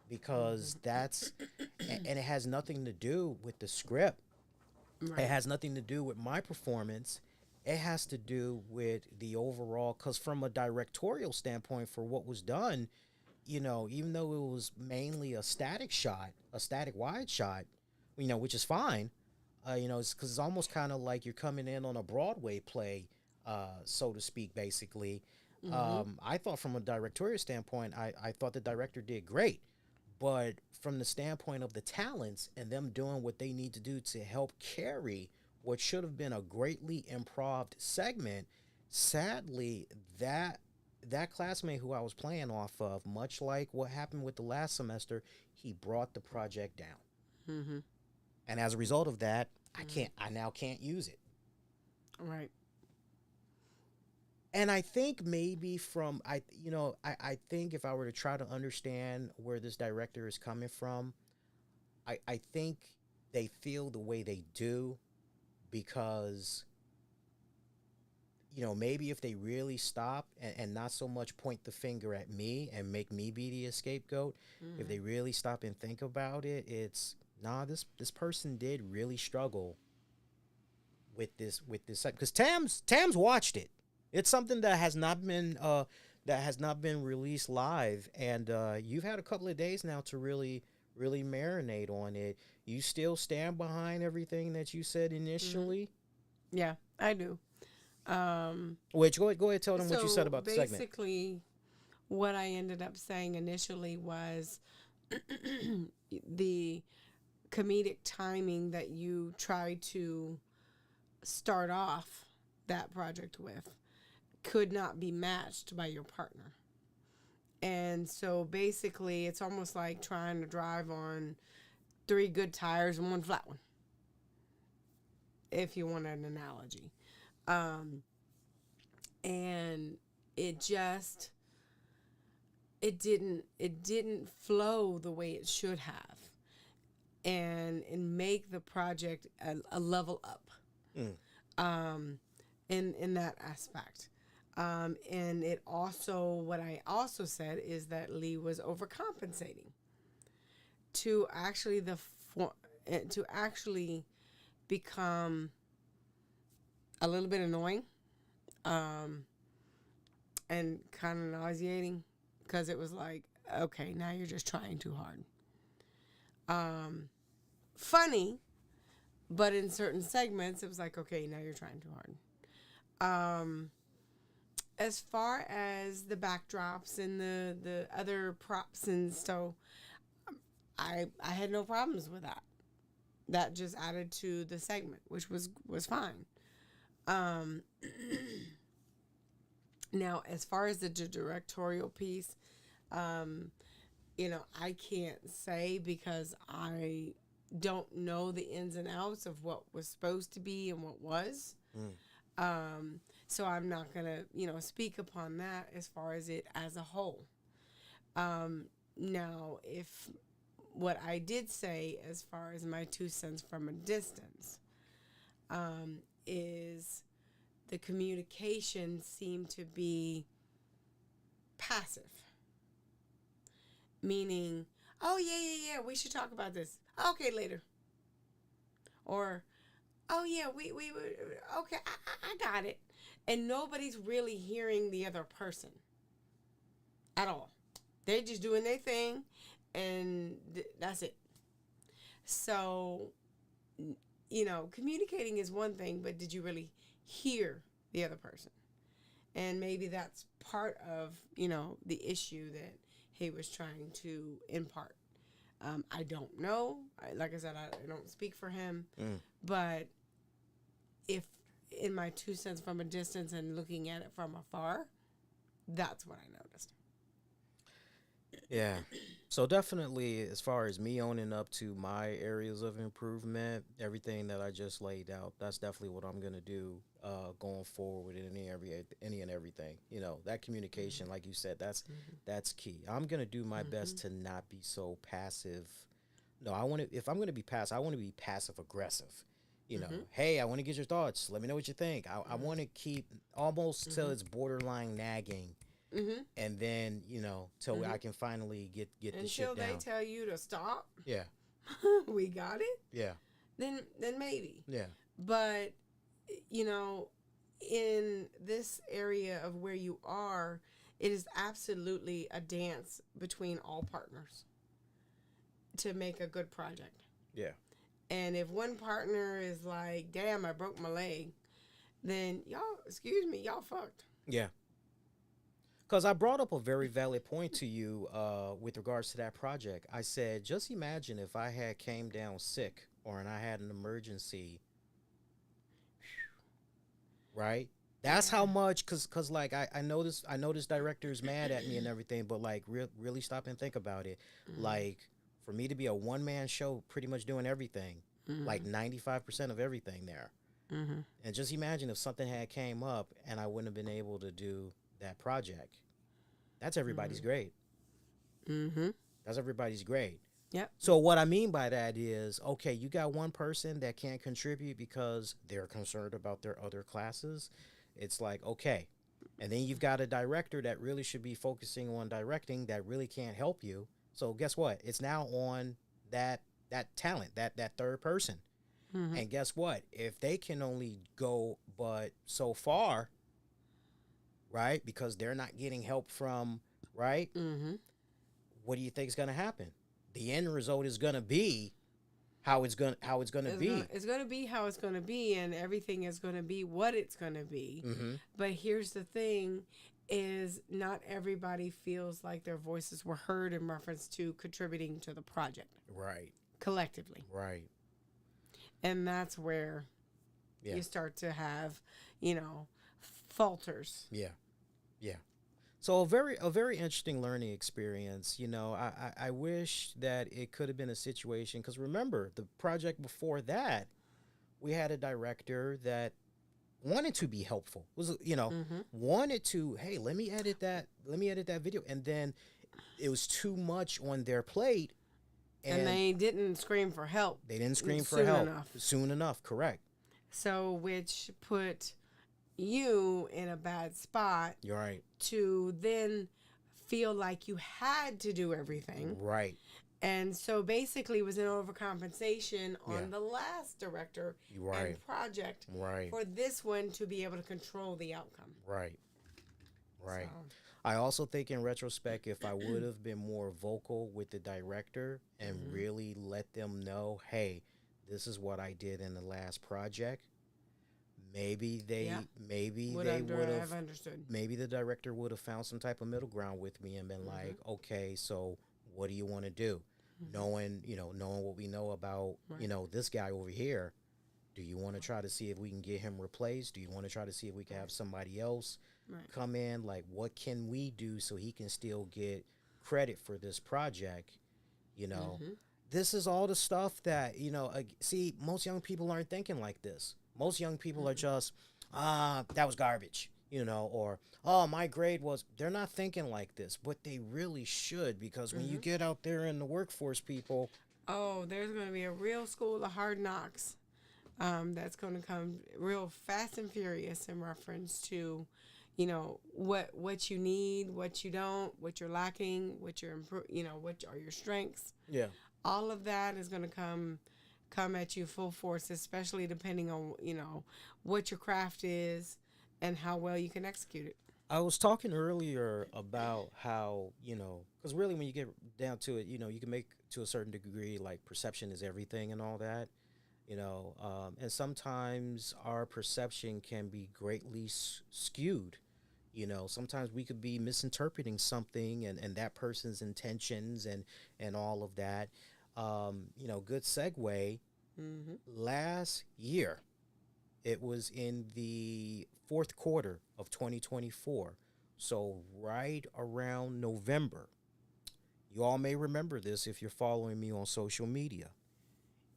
Because and it has nothing to do with the script. It Right. has nothing to do with my performance. It has to do with the overall, because from a directorial standpoint, for what was done, even though it was mainly a static shot, a static wide shot, which is fine, it's because it's almost kind of like you're coming in on a Broadway play, so to speak, basically. Mm-hmm. I thought from a directorial standpoint, I thought the director did great. But from the standpoint of the talents and them doing what they need to do to help carry what should have been a greatly improved segment, sadly, that classmate who I was playing off of, much like what happened with the last semester, he brought the project down. Mm-hmm. And as a result of that, Mm-hmm. I now can't use it. Right. And I think maybe from I think if I were to try to understand where this director is coming from, I think they feel the way they do because maybe if they really stop and not so much point the finger at me and make me be the scapegoat, if they really stop and think about it, it's nah, this person did really struggle with this because Tams watched it. It's something that has not been released live, and you've had a couple of days now to really marinate on it. You still stand behind everything that you said initially? Yeah, I do. Which go ahead, tell them what you So said about the segment. basically, what I ended up saying initially was the comedic timing that you try to start off that project with could not be matched by your partner. And so basically, it's almost like trying to drive on three good tires and one flat one, if you want an analogy. Um, and it didn't flow the way it should have, and make the project a level up. In that aspect. And it also, what I also said is that Lee was overcompensating to actually to actually become a little bit annoying, and kind of nauseating, because it was like, okay, now you're just trying too hard. Funny, but in certain segments, it was like, okay, now you're trying too hard. As far as the backdrops and the other props and stuff, I had no problems with that. That just added to the segment, which was fine. Now, as far as the directorial piece, I can't say because I don't know the ins and outs of what was supposed to be and what was. So I'm not going to, speak upon that as far as it as a whole. Now, if what I did say as far as my 2 cents from a distance, is the communication seemed to be passive. Meaning, oh, yeah, we should talk about this. Okay, later. Or, oh, yeah, we okay, I got it. And nobody's really hearing the other person at all. They're just doing their thing, and that's it. So, communicating is one thing, but did you really hear the other person? And maybe that's part of, the issue that he was trying to impart. I don't know. Like I said, I don't speak for him. But if in my 2 cents from a distance and looking at it from afar, that's what I noticed. Yeah. So definitely, as far as me owning up to my areas of improvement, everything that I just laid out, that's definitely what I'm gonna do going forward in any and everything. That communication, like you said, that's key. I'm gonna do my best to not be so passive. No, if I'm gonna be passive, I want to be passive aggressive. Hey, I want to get your thoughts. Let me know what you think. I want to keep almost till it's borderline nagging. And then, till I can finally get this shit down. Until they tell you to stop. Yeah. We got it. Yeah. Then maybe. Yeah. But, in this area of where you are, it is absolutely a dance between all partners to make a good project. Yeah. And if one partner is like, damn, I broke my leg, then y'all fucked. Yeah. Because I brought up a very valid point to you with regards to that project. I said, just imagine if I had came down sick and I had an emergency, right? That's how much, because like, I know this director is mad at me and everything, but like, really stop and think about it. Like, for me to be a one-man show pretty much doing everything, like 95% of everything there. And just imagine if something had came up and I wouldn't have been able to do that project. That's everybody's grade. That's everybody's grade. Yep. So what I mean by that is, okay, you got one person that can't contribute because they're concerned about their other classes. it's like, okay. And then you've got a director that really should be focusing on directing that really can't help you. So guess what? It's now on that talent, that third person. Mm-hmm. And guess what? If they can only go but so far, right? Because they're not getting help from, right? Mm-hmm. What do you think is going to happen? The end result is going to be how it's going to be. It's going to be how it's going to be, and everything is going to be what it's going to be. Mm-hmm. But here's the thing is not everybody feels like their voices were heard in reference to contributing to the project. Right. Collectively. Right. And that's where you start to have, falters. Yeah. Yeah. So a very interesting learning experience. I wish that it could have been a situation, because remember the project before that, we had a director that wanted to be helpful, was wanted to, hey, let me edit that video, and then it was too much on their plate, and they didn't scream for help. They didn't scream for help soon enough. Correct. So which put you in a bad spot. You're right. To then feel like you had to do everything. Right. And so basically it was an overcompensation on the last director and project for this one to be able to control the outcome. Right. Right. So. I also think in retrospect, if I would have been more vocal with the director and really let them know, hey, this is what I did in the last project, maybe they would have understood. Maybe the director would have found some type of middle ground with me and been like, okay, so what do you want to do? Knowing what we know about, this guy over here, do you want to try to see if we can get him replaced? Do you want to try to see if we can have somebody else come in? Like, what can we do so he can still get credit for this project? This is all the stuff that, see, most young people aren't thinking like this. Most young people are just, that was garbage, or, oh, my grade was, they're not thinking like this, but they really should, because when you get out there in the workforce, people. Oh, there's going to be a real school of hard knocks that's going to come real fast and furious in reference to, what you need, what you don't, what you're lacking, what what are your strengths. Yeah. All of that is going to come at you full force, especially depending on, what your craft is and how well you can execute it. I was talking earlier about how, because really when you get down to it, you can make to a certain degree, like perception is everything and all that, and sometimes our perception can be greatly skewed. Sometimes we could be misinterpreting something and that person's intentions and all of that. Good segue. Last year, it was in the fourth quarter of 2024. So right around November, you all may remember this if you're following me on social media.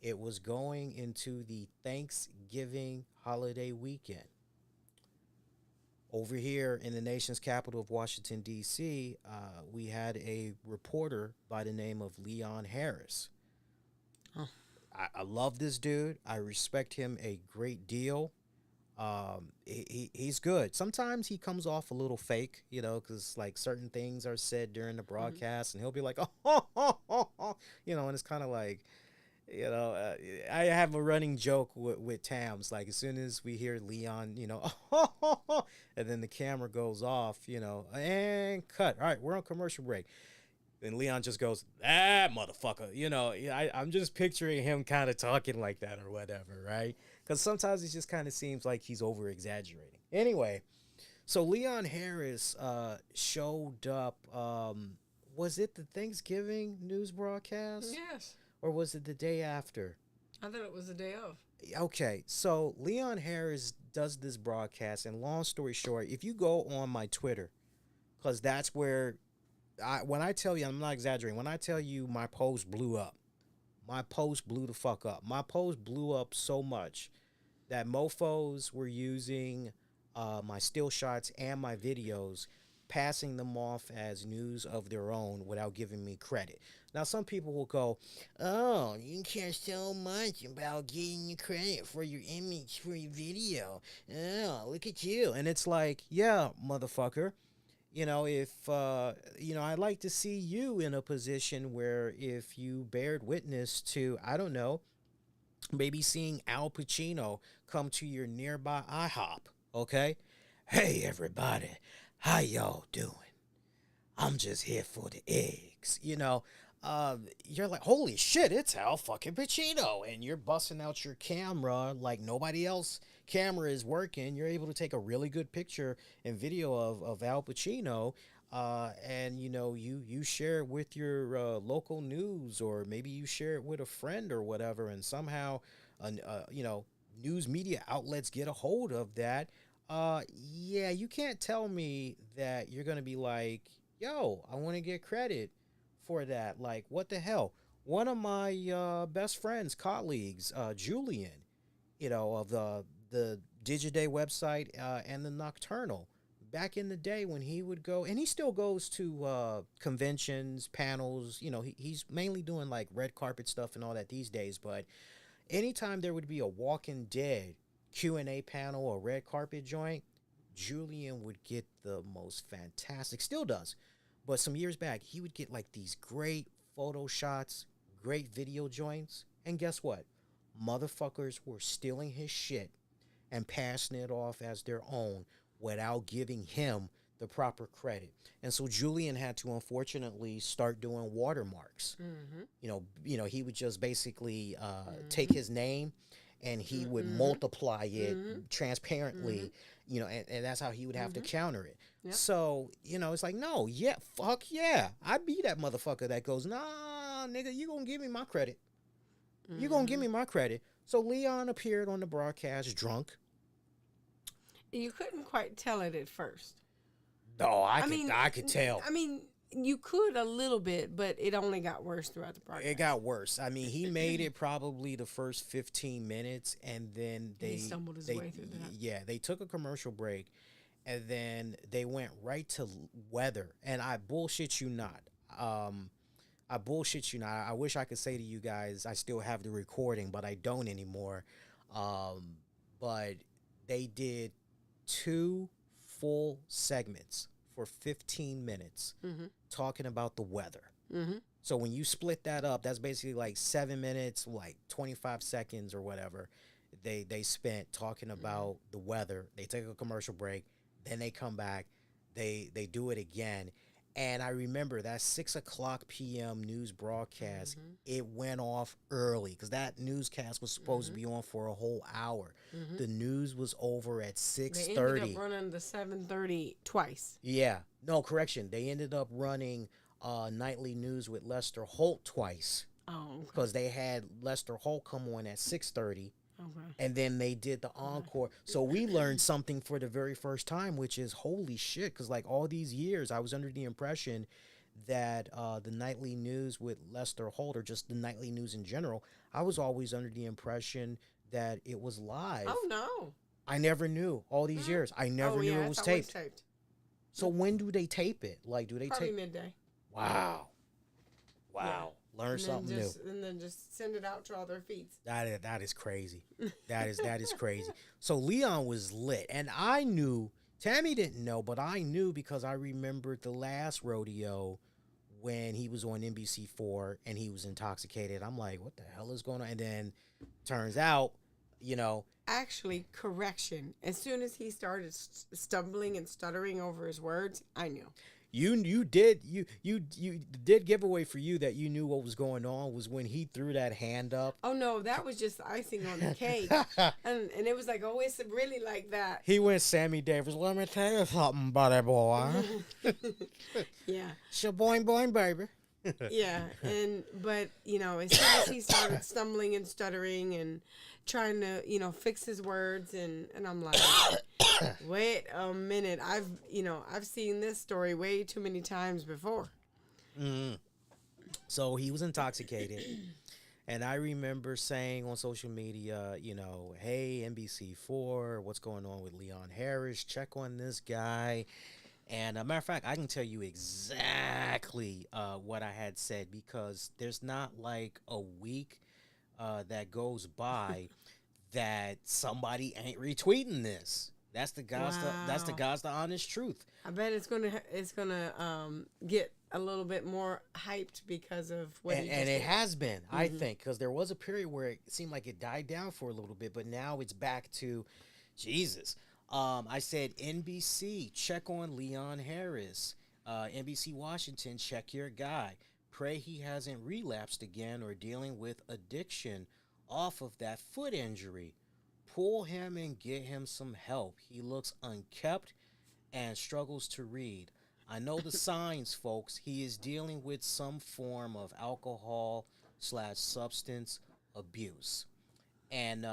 It was going into the Thanksgiving holiday weekend. Over here in the nation's capital of Washington, D.C., we had a reporter by the name of Leon Harris. Oh. I love this dude. I respect him a great deal. He's good. Sometimes he comes off a little fake, because like certain things are said during the broadcast, and he'll be like, and it's kind of like, I have a running joke with Tams. Like as soon as we hear Leon, and then the camera goes off, and cut. All right, we're on commercial break. Then Leon just goes, that motherfucker. I'm just picturing him kind of talking like that or whatever, right? Because sometimes it just kind of seems like he's over-exaggerating. Anyway, so Leon Harris showed up. Was it the Thanksgiving news broadcast? Yes. Or was it the day after? I thought it was the day of. Okay, so Leon Harris does this broadcast, and long story short, if you go on my Twitter, because that's where, when I tell you, I'm not exaggerating, when I tell you my post blew up, my post blew the fuck up. My post blew up so much that mofos were using my still shots and my videos passing them off as news of their own without giving me credit. Now, some people will go, "Oh, you care so much about getting the credit for your image, for your video. Oh, look at you." And it's like, yeah, motherfucker. If, I'd like to see you in a position where if you bared witness to, I don't know, maybe seeing Al Pacino come to your nearby IHOP, okay? "Hey, everybody, how y'all doing? I'm just here for the eggs." You're like, "Holy shit, it's Al fucking Pacino." And you're busting out your camera like nobody else camera is working. You're able to take a really good picture and video of Al Pacino. And you share it with your local news, or maybe you share it with a friend or whatever, and somehow, news media outlets get a hold of that. Yeah, you can't tell me that you're gonna be like, "Yo, I want to get credit for that." Like, what the hell? One of my best friends, colleagues, Julian, of the Digiday website and the Nocturnal. Back in the day when he would go, and he still goes to conventions, panels. He's mainly doing like red carpet stuff and all that these days. But anytime there would be a Walking Dead Q&A panel or red carpet joint, Julian would get the most fantastic, still does, but some years back, he would get like these great photo shots, great video joints. And guess what? Motherfuckers were stealing his shit and passing it off as their own without giving him the proper credit. And so Julian had to unfortunately start doing watermarks. He would just basically take his name and he would multiply it transparently, and that's how he would have to counter it. Yep. So, it's like, no, yeah, fuck yeah. I'd be that motherfucker that goes, "Nah, nigga, you gonna give me my credit. You gonna give me my credit." So Leon appeared on the broadcast drunk. You couldn't quite tell it at first. No, I could tell. I mean, you could a little bit, but it only got worse throughout the broadcast. It got worse. I mean, he made it probably the first 15 minutes, and then he stumbled his way through that. Yeah, they took a commercial break, and then they went right to weather. And I bullshit you not. I bullshit you not. I wish I could say to you guys I still have the recording, but I don't anymore. But they did 2 full segments for 15 minutes talking about the weather. So when you split that up, that's basically like 7 minutes, like 25 seconds or whatever they spent talking about the weather. They take a commercial break, then they come back, they do it again. And I remember that 6:00 p.m. news broadcast, it went off early because that newscast was supposed to be on for a whole hour. The news was over at 6:30. They ended up running the 7:30 twice. Yeah. No, correction. They ended up running nightly news with Lester Holt twice. Oh, okay. Because they had Lester Holt come on at 6:30. Okay. And then they did the encore. So we learned something for the very first time, which is holy shit. Because like all these years, I was under the impression that the nightly news with Lester Holt, or just the nightly news in general, I was always under the impression that it was live. Oh, no. I never knew all these years. I never knew it was taped. So when do they tape it? Like, do they Probably tape? midday. Wow. Yeah. Learn something new. And then just send it out to all their feeds. That is crazy. That is crazy. So Leon was lit. And I knew, Tammy didn't know, but I knew because I remembered the last rodeo when he was on NBC4 and he was intoxicated. I'm like, what the hell is going on? And then turns out, Actually, correction. As soon as he started stumbling and stuttering over his words, I knew. You did giveaway for you that you knew what was going on was when he threw that hand up. Oh no, that was just icing on the cake, and it was like, oh, it's really like that. He went Sammy Davis. Let me tell you something, buddy boy. Yeah, so boing boing baby. Yeah, but as soon as he started stumbling and stuttering and trying to fix his words, and I'm like, wait a minute, I've seen this story way too many times before. So he was intoxicated, and I remember saying on social media, hey, NBC4, what's going on with Leon Harris? Check on this guy. And a matter of fact, I can tell you exactly what I had said because there's not like a week that goes by that somebody ain't retweeting this. That's the Wow. God's the honest truth. I bet it's gonna get a little bit more hyped because of what he And just it did. has been, I Mm-hmm. think, because there was a period where it seemed like it died down for a little bit, but now it's back to Jesus. I said NBC, check on Leon Harris. NBC Washington, check your guy. Pray he hasn't relapsed again or dealing with addiction off of that foot injury. Pull him and get him some help. He looks unkept and struggles to read. I know the signs, folks. He is dealing with some form of alcohol slash substance abuse. And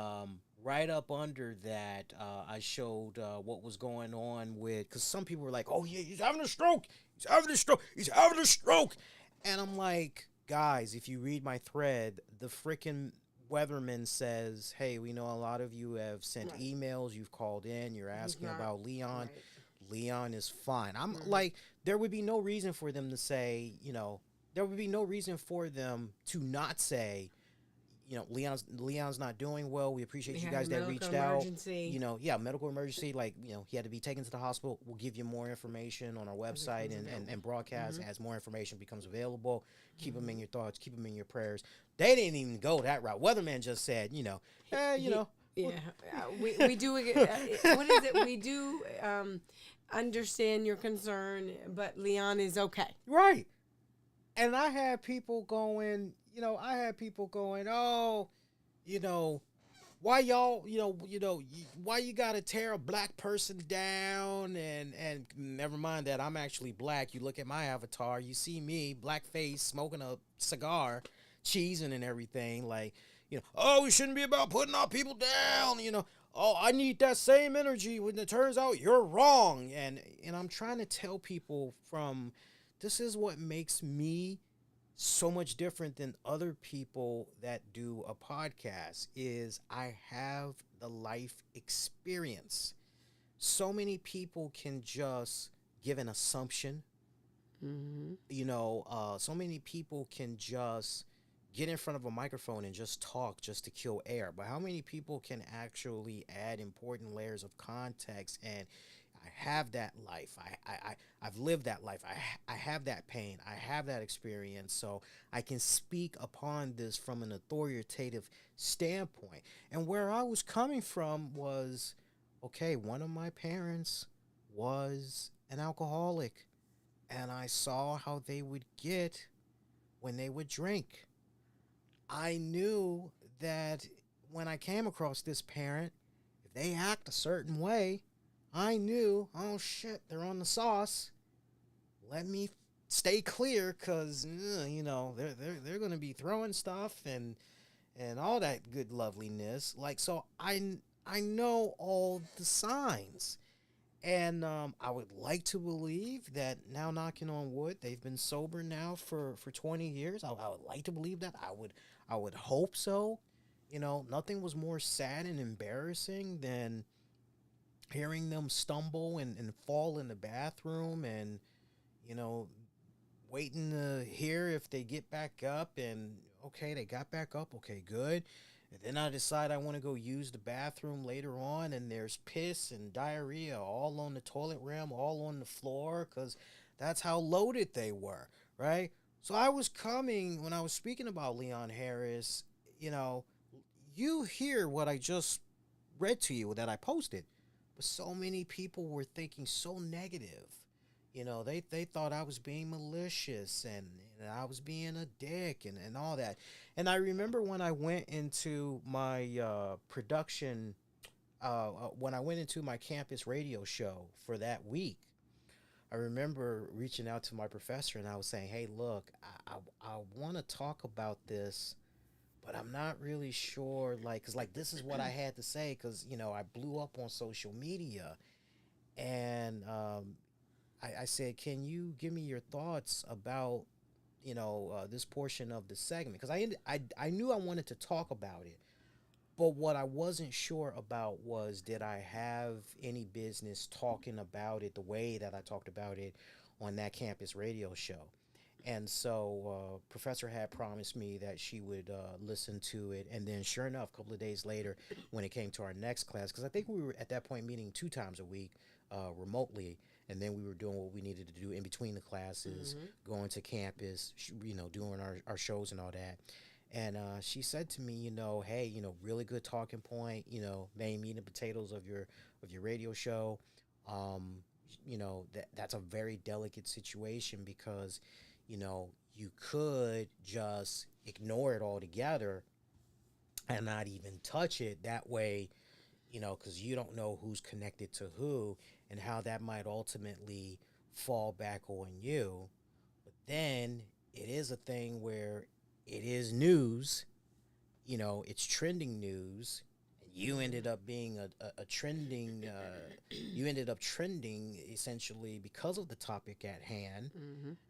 right up under that, I showed what was going on with, because some people were like, oh, yeah, he's having a stroke. He's having a stroke. He's having a stroke. And I'm like, guys, if you read my thread, the freaking weatherman says, hey, we know a lot of you have sent Right. emails, you've called in, you're He's asking not about Leon. right. Leon is fine. I'm Mm-hmm. like, there would be no reason for them to say, there would be no reason for them to not say, Leon's not doing well. We He appreciate you had a guys that medical reached out. emergency. Yeah, medical emergency. Like, he had to be taken to the hospital. We'll give you more information on our As it website comes and available. broadcast Mm-hmm. as more information becomes available. Keep them Mm-hmm. in your thoughts. Keep them in your prayers. They didn't even go that route. Weatherman just said, He, what- yeah, we do. What is it? We do understand your concern, but Leon is okay. right. And I had people going, oh, you know, why y'all, why you gotta tear a black person down? And never mind that I'm actually black. You look at my avatar, you see me, black face, smoking a cigar, cheesing and everything. Like, oh, we shouldn't be about putting our people down. Oh, I need that same energy when it turns out you're wrong. And I'm trying to tell people this is what makes me so much different than other people that do a podcast is I have the life experience. So many people can just give an assumption. Mm-hmm. So many people can just get in front of a microphone and just talk just to kill air. But how many people can actually add important layers of context? And I have that life. I've lived that life. I have that pain. I have that experience. So I can speak upon this from an authoritative standpoint. And where I was coming from was, okay, one of my parents was an alcoholic, and I saw how they would get when they would drink. I knew that when I came across this parent, if they act a certain way, I knew, oh shit, they're on the sauce. Let me stay clear, cause they're gonna be throwing stuff and all that good loveliness. Like, so I know all the signs. And I would like to believe that now, knocking on wood, they've been sober now for 20 years. I would like to believe that. I would hope so. Nothing was more sad and embarrassing than hearing them stumble and fall in the bathroom and, you know, waiting to hear if they get back up and, okay, they got back up. Okay, good. And then I decide I want to go use the bathroom later on, and there's piss and diarrhea all on the toilet rim, all on the floor, because that's how loaded they were, right? So I was coming, when I was speaking about Leon Harris, you know, you hear what I just read to you that I posted, but so many people were thinking so negative. They thought I was being malicious and I was being a dick and all that. And I remember when I went into my production, when I went into my campus radio show for that week, I remember reaching out to my professor and I was saying, hey, look, I want to talk about this, but I'm not really sure, like, because, like, this is what I had to say because, I blew up on social media. And I said, can you give me your thoughts about, this portion of the segment? Because I knew I wanted to talk about it, But what I wasn't sure about was, did I have any business talking about it the way that I talked about it on that campus radio show? And so Professor had promised me that she would listen to it. And then, sure enough, a couple of days later, when it came to our next class, because I think we were at that point meeting 2 times a week remotely. And then we were doing what we needed to do in between the classes, going to campus, doing our shows and all that. And she said to me, hey, really good talking point, main meat and potatoes of your radio show. Um, that's a very delicate situation because, you could just ignore it altogether and not even touch it that way, because you don't know who's connected to who and how that might ultimately fall back on you. But then it is a thing where it is news, it's trending news. You ended up being a trending, you ended up trending essentially because of the topic at hand,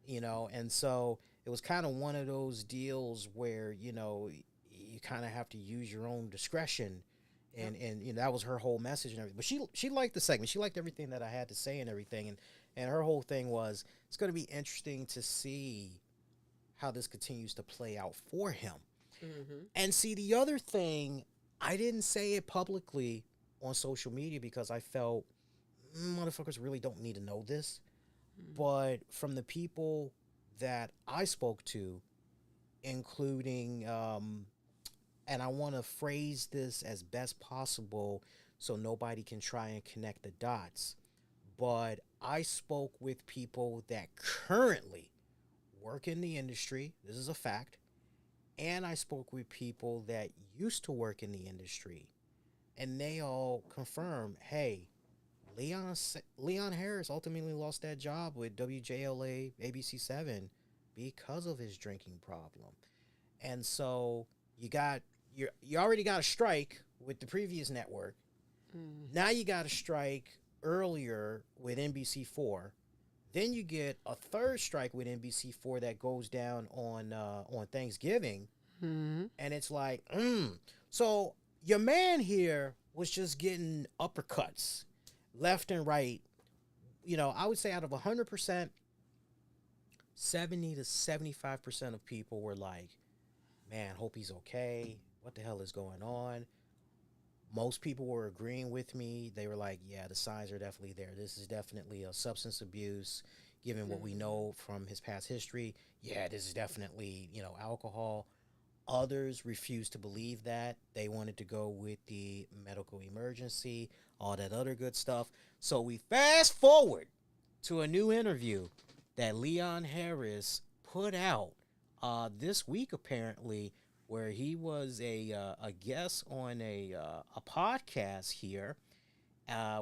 and so it was kind of one of those deals where, you kind of have to use your own discretion. And that was her whole message and everything. But she liked the segment. She liked everything that I had to say and everything. And her whole thing was, it's going to be interesting to see how this continues to play out for him. And see, the other thing, I didn't say it publicly on social media because I felt motherfuckers really don't need to know this. But from the people that I spoke to, including, and I want to phrase this as best possible so nobody can try and connect the dots, but I spoke with people that currently work in the industry. This is a fact. And I spoke with people that used to work in the industry, and they all confirmed, hey, Leon Harris ultimately lost that job with WJLA ABC 7 because of his drinking problem. And so you already got a strike with the previous network. Now you got a strike earlier with NBC4. Then you get a third strike with NBC4 that goes down on Thanksgiving, and it's like, so your man here was just getting uppercuts left and right. I would say out of 100%, 70 to 75% of people were like, man, hope he's okay. What the hell is going on? Most people were agreeing with me. They were like, yeah, the signs are definitely there. This is definitely a substance abuse, given what we know from his past history. Yeah, this is definitely, alcohol. Others refused to believe that. They wanted to go with the medical emergency, all that other good stuff. So we fast forward to a new interview that Leon Harris put out this week, apparently, where he was a guest on a podcast here,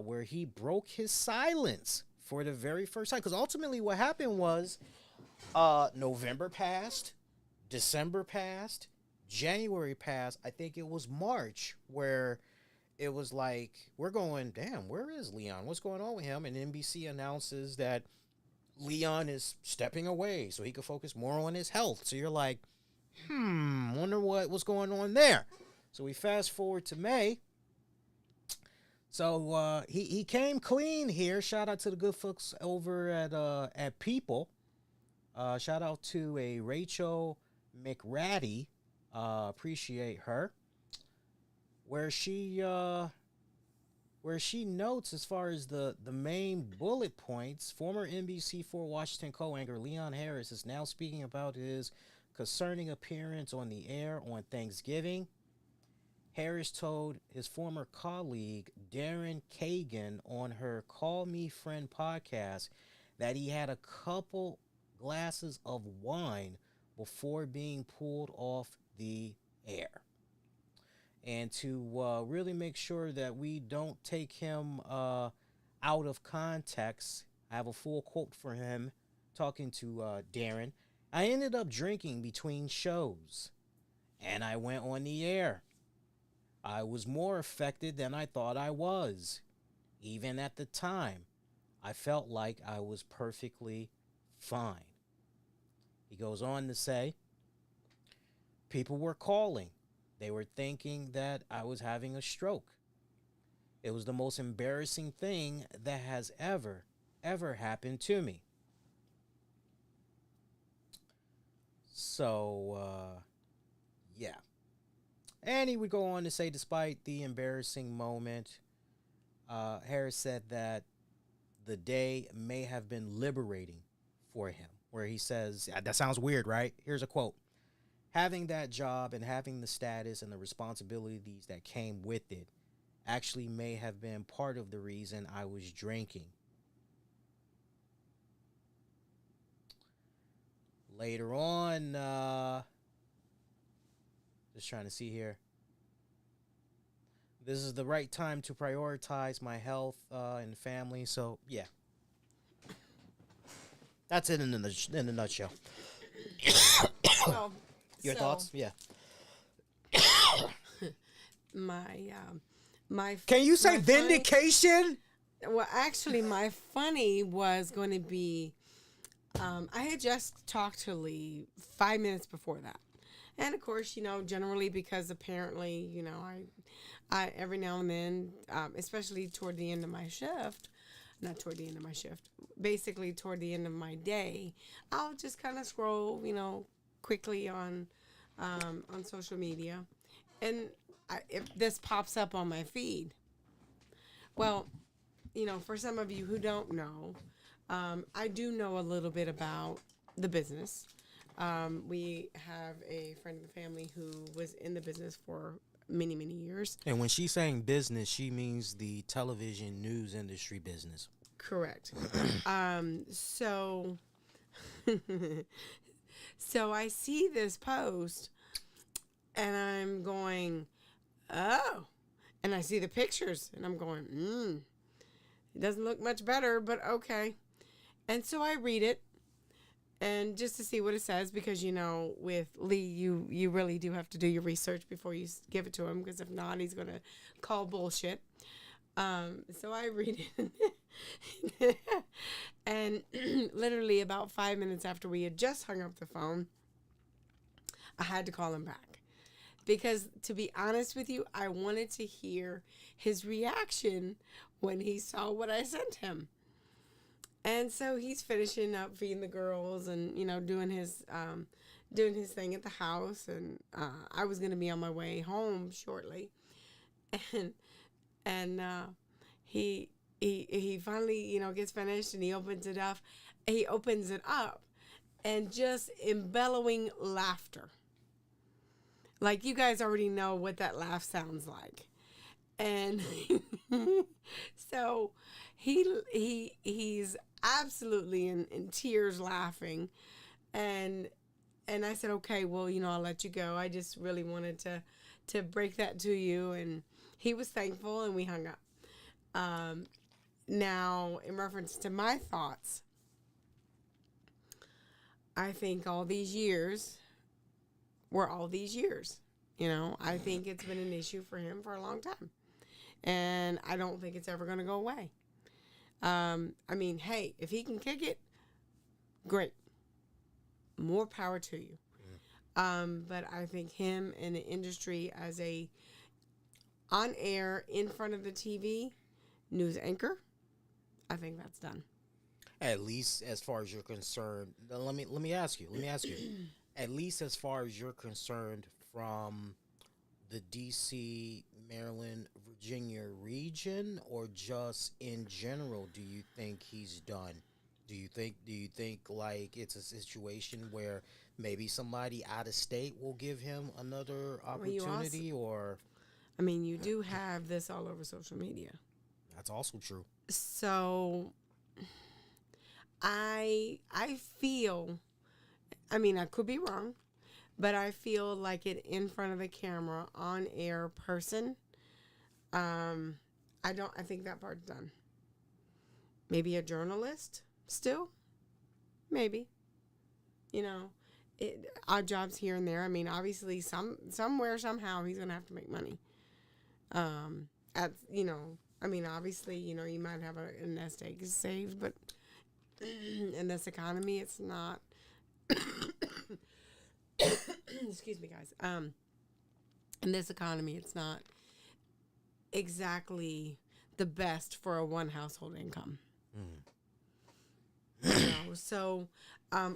where he broke his silence for the very first time. Because ultimately what happened was November passed, December passed, January passed. I think it was March where it was like, we're going, damn, where is Leon? What's going on with him? And NBC announces that Leon is stepping away so he could focus more on his health. So you're like, wonder what's going on there. So we fast forward to May. So he came clean here. Shout out to the good folks over at People. Shout out to a Rachel McRatty. Appreciate her. Where she notes, as far as the main bullet points, former NBC4 Washington co-anchor Leon Harris is now speaking about his concerning appearance on the air on Thanksgiving. Harris told his former colleague Darren Kagan on her Call Me Friend podcast that he had a couple glasses of wine before being pulled off the air. And to really make sure that we don't take him out of context, I have a full quote for him talking to Darren. I ended up drinking between shows, and I went on the air. I was more affected than I thought I was. Even at the time, I felt like I was perfectly fine. He goes on to say, people were calling. They were thinking that I was having a stroke. It was the most embarrassing thing that has ever happened to me. So, yeah. And he would go on to say, despite the embarrassing moment, Harris said that the day may have been liberating for him, where he says, that sounds weird, right? Here's a quote. Having that job and having the status and the responsibilities that came with it actually may have been part of the reason I was drinking. Later on, just trying to see here. This is the right time to prioritize my health and family. So, yeah. That's it in a nutshell. Well, Your thoughts? Yeah. My my. Can you say my vindication? Funny, well, actually, my funny was going to be. I had just talked to Lee 5 minutes before that, and of course, generally because apparently, I every now and then, especially toward the end of my shift. Not toward the end of my shift, basically toward the end of my day, I'll just kind of scroll, quickly on social media, and if this pops up on my feed. Well, for some of you who don't know, I do know a little bit about the business. We have a friend of the family who was in the business for many, many years. And when she's saying business, she means the television news industry business. Correct. So so I see this post and I'm going, oh, and I see the pictures and I'm going, it doesn't look much better, but okay. And so I read it, and just to see what it says, because with Lee, you really do have to do your research before you give it to him, because if not, he's gonna call bullshit. So I read it, and literally about 5 minutes after we had just hung up the phone, I had to call him back, because to be honest with you, I wanted to hear his reaction when he saw what I sent him. And so he's finishing up feeding the girls and, doing his thing at the house. And I was going to be on my way home shortly. And he finally, gets finished, and he opens it up. He opens it up and just embellowing laughter. Like, you guys already know what that laugh sounds like. And so he's absolutely in tears laughing, and I said, okay, well, I'll let you go. I just really wanted to break that to you. And he was thankful, and we hung up. Now, in reference to my thoughts, I think all these years were all these years. I think it's been an issue for him for a long time, and I don't think it's ever going to go away. Hey, if he can kick it, great. More power to you. But I think him in the industry as a on air in front of the TV news anchor, I think that's done. At least as far as you're concerned, let me ask you. At least as far as you're concerned, from the DC, Maryland, Virginia region, or just in general, do you think he's done? Do you think like it's a situation where maybe somebody out of state will give him another opportunity? You do have this all over social media. That's also true. So I feel, I could be wrong, but I feel like it in front of the camera, on air person. I think that part's done. Maybe a journalist still, maybe, odd jobs here and there. Obviously somewhere, somehow he's going to have to make money. Obviously, you might have a nest egg saved, but in this economy, it's not. Excuse me, guys. in this economy, it's not exactly the best for a one household income. So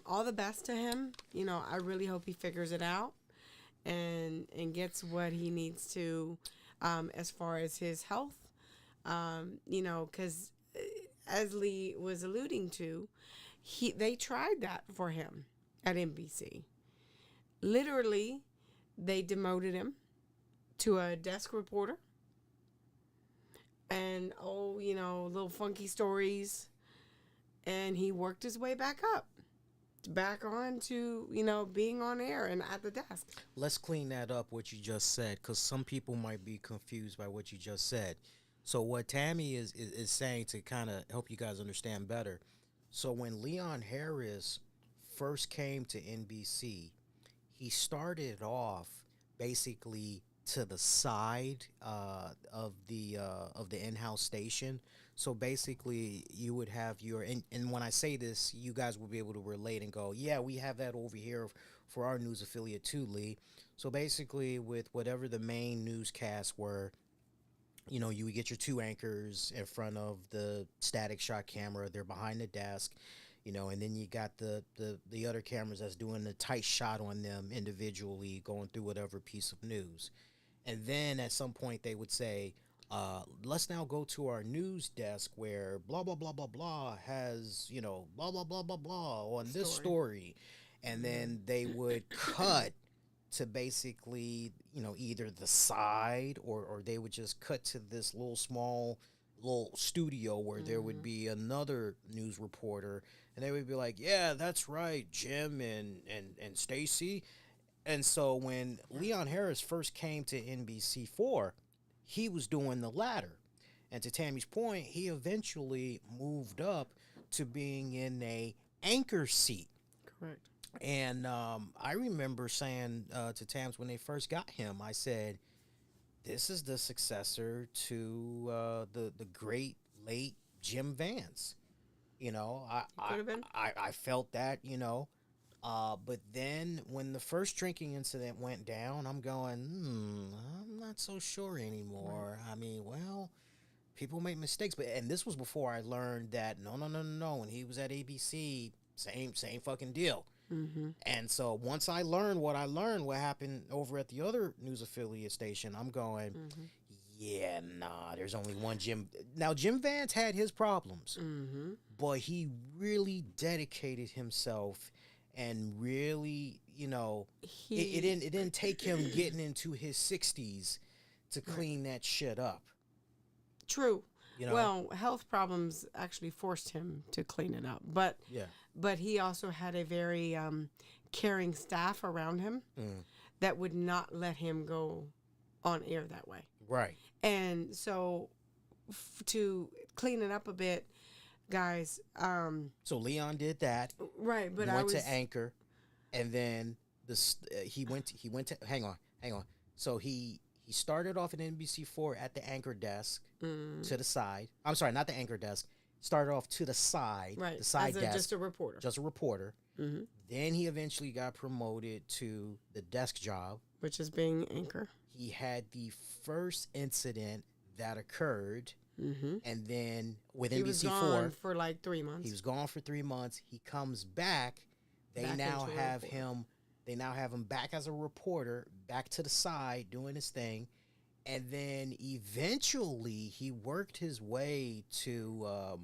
all the best to him. I really hope he figures it out and gets what he needs to as far as his health. Because as Lee was alluding to, they tried that for him at NBC. Literally, they demoted him to a desk reporter. And, little funky stories. And he worked his way back on to, being on air and at the desk. Let's clean that up, what you just said, because some people might be confused by what you just said. So what Tammy is saying, to kind of help you guys understand better. So when Leon Harris first came to NBC, he started off basically to the side of the in-house station. So basically, you would have and when I say this, you guys will be able to relate and go, yeah, we have that over here for our news affiliate too, Lee. So basically, with whatever the main newscasts were, you would get your two anchors in front of the static shot camera. They're behind the desk, and then you got the other cameras that's doing the tight shot on them individually, going through whatever piece of news. And then at some point they would say, let's now go to our news desk where blah, blah, blah, blah, blah has, blah, blah, blah, blah, blah on this story. And then they would cut to basically, either the side or they would just cut to this little studio where there would be another news reporter, and they would be like, yeah, that's right, Jim and Stacy. And so when Leon Harris first came to NBC4, he was doing the latter. And to Tammy's point, he eventually moved up to being in a anchor seat. Correct. And I remember saying to Tams when they first got him, I said, this is the successor to the great late Jim Vance. I felt that, but then when the first drinking incident went down, I'm going, I'm not so sure anymore. Right. I mean, well, people make mistakes, and this was before I learned that no. When he was at ABC, same fucking deal. Mm-hmm. And so once I learned what happened over at the other news affiliate station, I'm going, yeah, nah, there's only one Jim. Now, Jim Vance had his problems, but he really dedicated himself and really, it didn't take him getting into his 60s to clean that shit up. True. Well, health problems actually forced him to clean it up, but he also had a very caring staff around him that would not let him go on air that way. Right. And so to clean it up a bit, guys. So Leon did that. Right, but he went to anchor, and then he went to hang on. So he started off at NBC4 at the anchor desk to the side. I'm sorry, not the anchor desk. Started off to the side, right? The side desk, just a reporter. Just a reporter. Mm-hmm. Then he eventually got promoted to the desk job, which is being anchor. He had the first incident that occurred. Mm-hmm. And then with NBC4, was gone for like 3 months. He was gone for 3 months. He comes back. They now have him back as a reporter, back to the side doing his thing, and then eventually he worked his way to.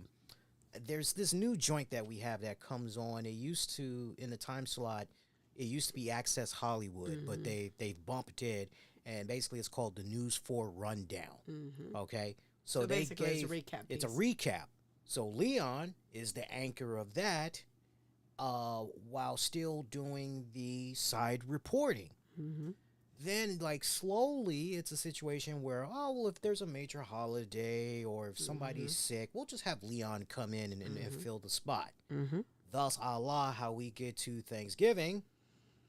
There's this new joint that we have that comes on. It used to, in the time slot, it used to be Access Hollywood, but they've bumped it, and basically it's called the News 4 Rundown. Mm-hmm. Okay. So they basically it's a recap. It's a recap. So Leon is the anchor of that, while still doing the side reporting. Mm-hmm. Then, like, slowly, it's a situation where, if there's a major holiday or if somebody's sick, we'll just have Leon come in and fill the spot. Mm-hmm. Thus, a la how we get to Thanksgiving,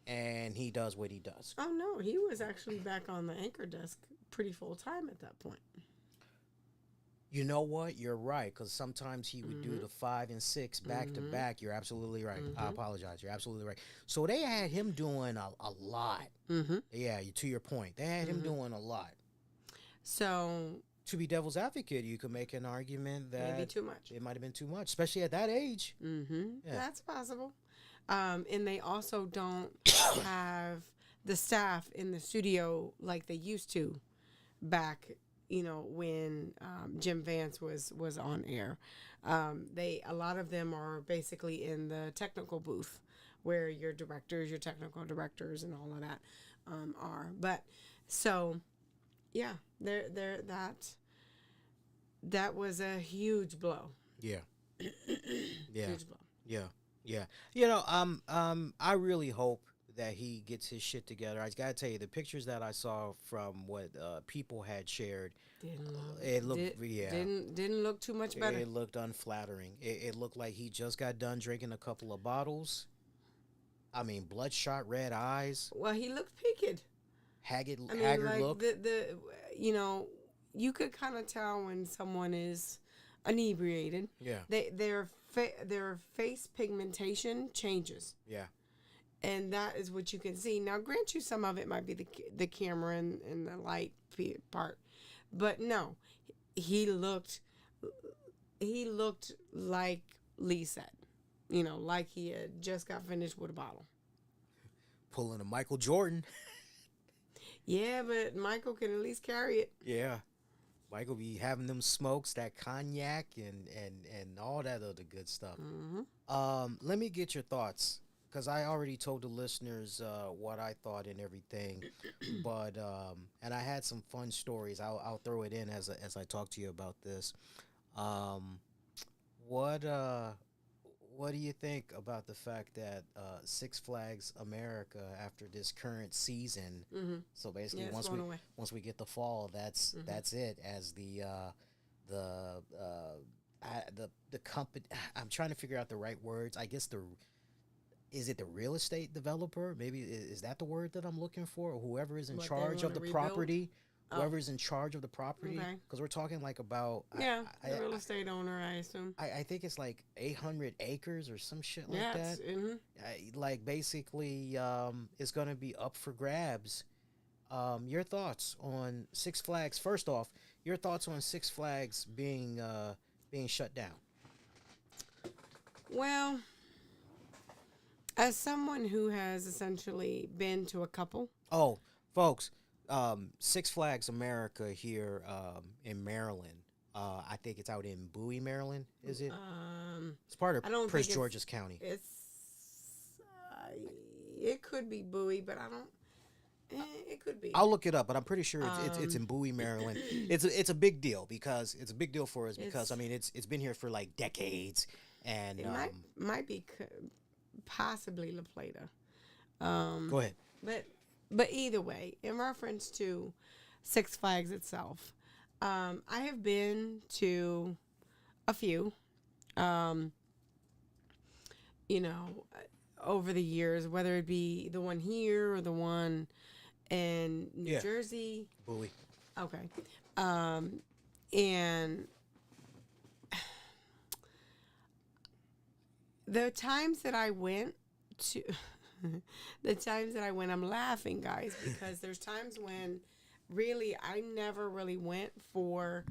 and he does what he does. Oh, no, he was actually back on the anchor desk pretty full time at that point. You know what? You're right, because sometimes he would do the 5 and 6 back to back. You're absolutely right. I apologize. You're absolutely right. So they had him doing a lot. Yeah, to your point, they had him doing a lot. So To be devil's advocate, you could make an argument that maybe too much. it might have been too much, especially at that age. Yeah. That's possible. And they also don't have the staff in the studio like they used to back, when Jim Vance was on air. A lot of them are basically in the technical booth where your directors, your technical directors, and all of that are. But so, yeah, that was a huge blow. Yeah. Yeah. Huge blow. Yeah. Yeah. I really hope that he gets his shit together. I gotta tell you, the pictures that I saw from what people had shared, Didn't look too much better. It looked unflattering. It looked like he just got done drinking a couple of bottles. I mean, bloodshot red eyes. Well, he looked peaked. Haggard like look. You could kind of tell when someone is inebriated. Yeah. Their face pigmentation changes. Yeah. And that is what you can see. Now, grant you, some of it might be the camera and the light part, but no, he looked like Lee said, like he had just got finished with a bottle. Pulling a Michael Jordan. Yeah, but Michael can at least carry it. Yeah. Michael be having them smokes, that cognac, and all that other good stuff. Let me get your thoughts, because I already told the listeners what I thought and everything, but and I had some fun stories. I'll throw it in as I talk to you about this. What do you think about the fact that Six Flags America, after this current season, so basically once we get the fall, that's it, as the company. I'm trying to figure out the right words. I guess is it the real estate developer? Maybe is that the word that I'm looking for? Or whoever is in charge of the property. Whoever's in charge of the property, because we're talking like about the real estate owner, I assume. I think it's like 800 acres or some shit like that. Like basically, it's gonna be up for grabs. Your thoughts on Six Flags? First off, your thoughts on Six Flags being shut down? Well, as someone who has essentially been to a couple. Oh, folks. Six Flags America here in Maryland. I think it's out in Bowie, Maryland. Is it? It's part of Prince George's County. It could be Bowie, but I don't. It could be. I'll look it up, but I'm pretty sure it's in Bowie, Maryland. It's a big deal, because it's a big deal for us, because I mean it's been here for like decades, and it might be possibly La Plata. Go ahead. But either way, in reference to Six Flags itself, I have been to a few, over the years, whether it be the one here or the one in New Jersey. Bowie. Okay. And the times that I went to... I'm laughing, guys, because there's times when really I never really went to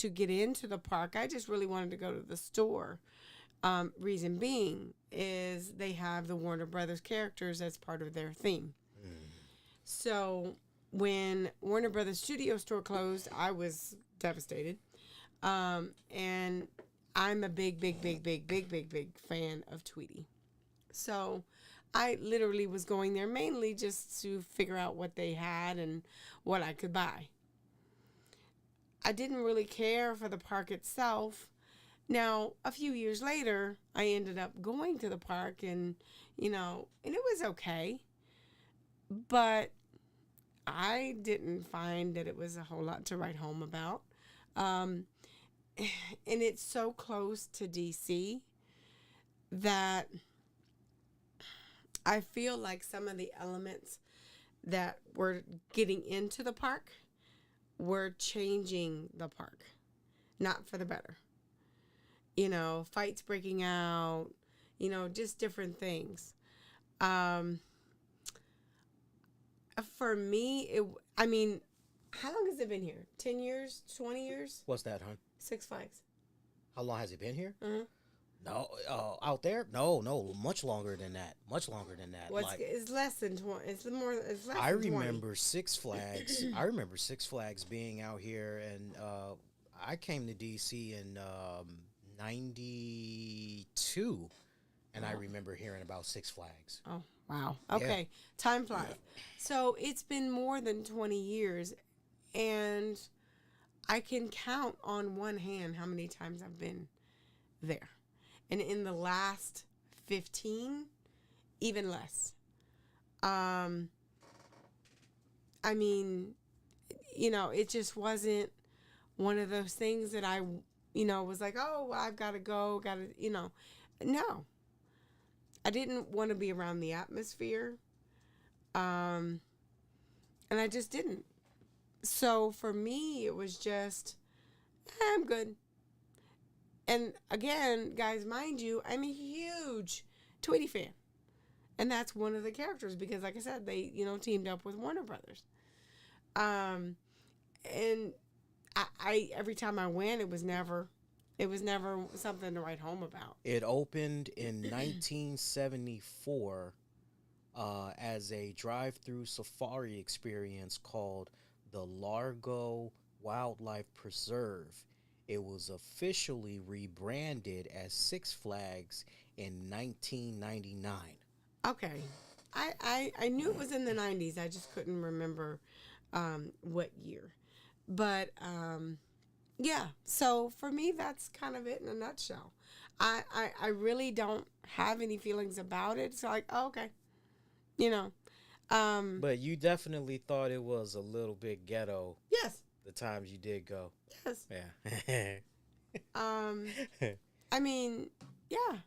get into the park. I just really wanted to go to the store. Reason being is they have the Warner Brothers characters as part of their theme. So when Warner Brothers Studio Store closed, I was devastated. And I'm a big fan of Tweety. So I literally was going there mainly just to figure out what they had and what I could buy. I didn't really care for the park itself. Now, a few years later, I ended up going to the park and it was okay. But I didn't find that it was a whole lot to write home about. And it's so close to DC that I feel like some of the elements that were getting into the park were changing the park. not for the better. Fights breaking out, just different things. Um, for me, how long has it been here? 10 years? 20 years? What's that, hon? Six Flags. How long has it been here? Mm-hmm. No, out there? No, much longer than that. Much longer than that. It's less than 20. It's less I than 20. remember Six Flags. I remember Six Flags being out here, and I came to DC in '92, and I remember hearing about Six Flags. Oh, wow. Okay. Yeah. Time flies. Yeah. So it's been more than 20 years, and I can count on one hand how many times I've been there. And in the last 15, even less. It just wasn't one of those things that I, was like, oh, well, I've got to go, no. I didn't want to be around the atmosphere. And I just didn't. So for me, it was just, I'm good. And again, guys, mind you, I'm a huge Tweety fan. And that's one of the characters because, like I said, they, teamed up with Warner Brothers. And I every time I went, it was never something to write home about. It opened in 1974 as a drive-through safari experience called the Largo Wildlife Preserve. It was officially rebranded as Six Flags in 1999. Okay. I knew it was in the 90s. I just couldn't remember what year. But, yeah. So, for me, that's kind of it in a nutshell. I really don't have any feelings about it. It's like, oh, okay. But you definitely thought it was a little bit ghetto. Yes. The times you did go. Yes. Yeah. Yeah.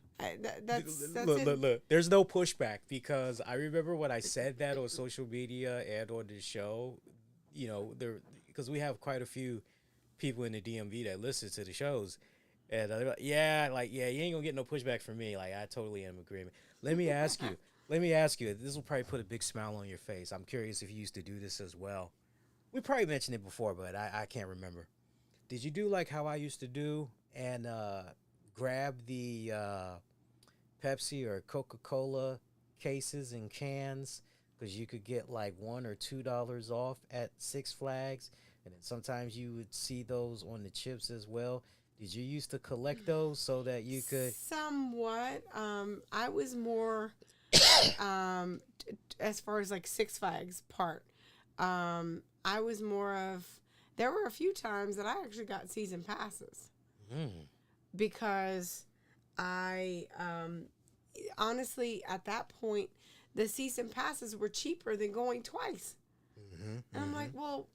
That's look. There's no pushback because I remember when I said that on social media and on the show, because we have quite a few people in the DMV that listen to the shows. And they're like, you ain't gonna get no pushback from me. Like, I totally am in agreement. Let me ask you, this will probably put a big smile on your face. I'm curious if you used to do this as well. We probably mentioned it before, but I can't remember. Did you do like how I used to do and grab the Pepsi or Coca-Cola cases and cans because you could get like $1 or $2 off at Six Flags, and then sometimes you would see those on the chips as well? Did you used to collect those so that you could? Somewhat. I was more as far as like Six Flags part. I was more of. There were a few times that I actually got season passes because I honestly at that point the season passes were cheaper than going twice. And I'm like, well,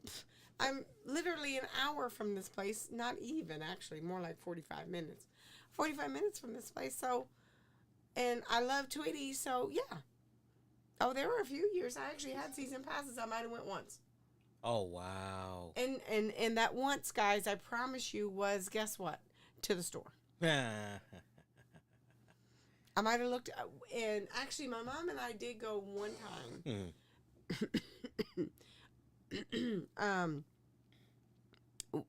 I'm literally an hour from this place, not even actually, more like 45 minutes. 45 minutes from this place. So, and I love Tweety, so yeah. Oh, there were a few years I actually had season passes. I might have went once. Oh, wow. And that once, guys, I promise you, was, guess what? To the store. I might have looked, and actually my mom and I did go one time.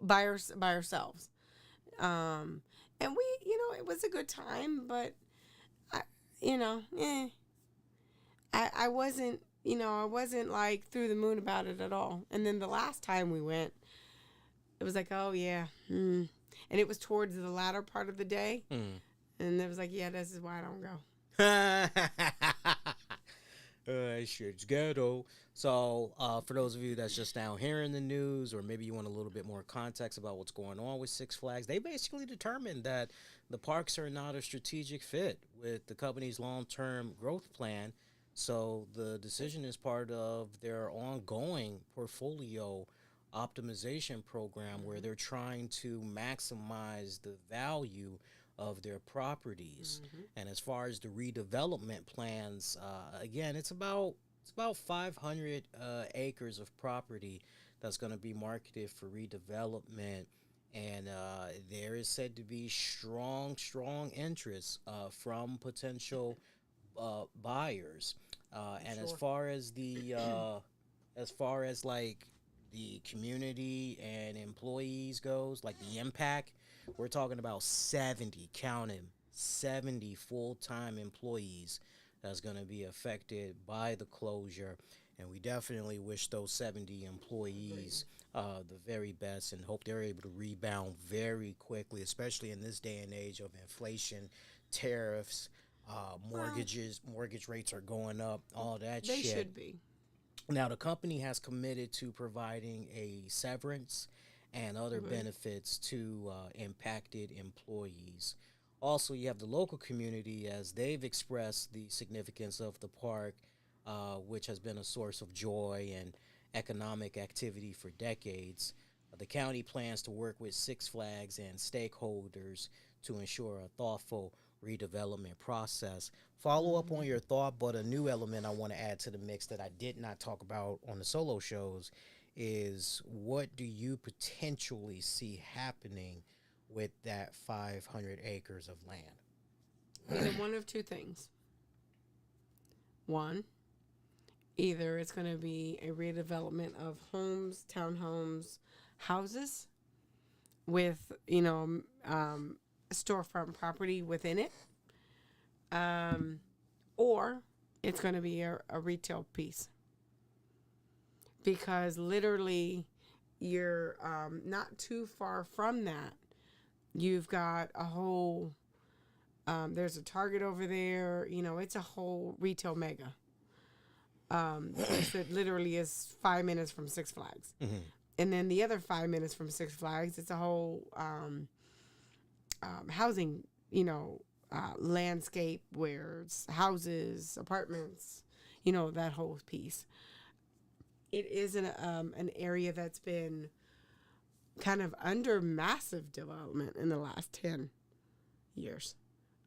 By ourselves. And we, it was a good time, but I wasn't, I wasn't like through the moon about it at all. And then the last time we went, it was like, oh yeah. And it was towards the latter part of the day. And it was like, yeah, this is why I don't go. Shit's ghetto. So, for those of you that's just now hearing the news, or maybe you want a little bit more context about what's going on with Six Flags, they basically determined that the parks are not a strategic fit with the company's long-term growth plan. So, the decision is part of their ongoing portfolio optimization program where they're trying to maximize the value of their properties. And as far as the redevelopment plans, again, it's about 500 acres of property that's going to be marketed for redevelopment. and there is said to be strong interest from potential buyers. And Sure. as far as like the community and employees goes, like the impact, we're talking about 70, counting 70 full-time employees that's going to be affected by the closure. And we definitely wish those 70 employees the very best and hope they're able to rebound very quickly, especially in this day and age of inflation, tariffs, Well, mortgage rates are going up, all that they shit. should be. Now, the company has committed to providing a severance and other Okay. benefits to impacted employees. Also, you have the local community as they've expressed the significance of the park, which has been a source of joy and economic activity for decades. The county plans to work with Six Flags and stakeholders to ensure a thoughtful redevelopment process. Follow up on Hmm. your thought, but a new element I want to add to the mix that I did not talk about on the solo shows is what do you potentially see happening with that 500 acres of Either land? one of two things. One, either it's going to be a redevelopment of homes, townhomes, houses with, storefront property within it, um, or it's going to be a retail piece because literally you're not too far from that. You've got a whole, there's a Target over there, it's a whole retail mega. It literally is 5 minutes from Six Flags. Mhm. And then the other 5 minutes from Six Flags, it's a whole housing, landscape where it's houses, apartments, that whole piece. It is an area that's been kind of under massive development in the last 10 years,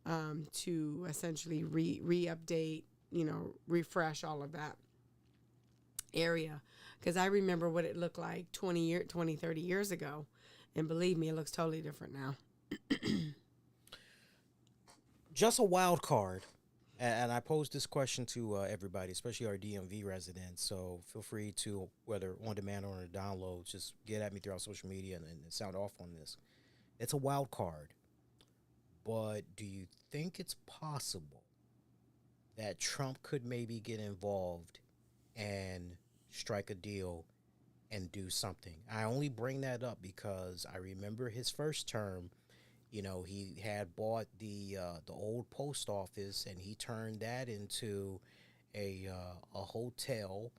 to essentially re-update, refresh all of that area. Because I remember what it looked like 30 years ago. And believe me, it looks totally different now. Just a wild card. And I posed this question to everybody, especially our DMV residents. So feel free to, whether on demand or on a download, just get at me throughout social media and sound off on this. It's a wild card, but do you think it's possible that Trump could maybe get involved and strike a deal and do something? I only bring that up because I remember his first term. He had bought the old post office and he turned that into a hotel.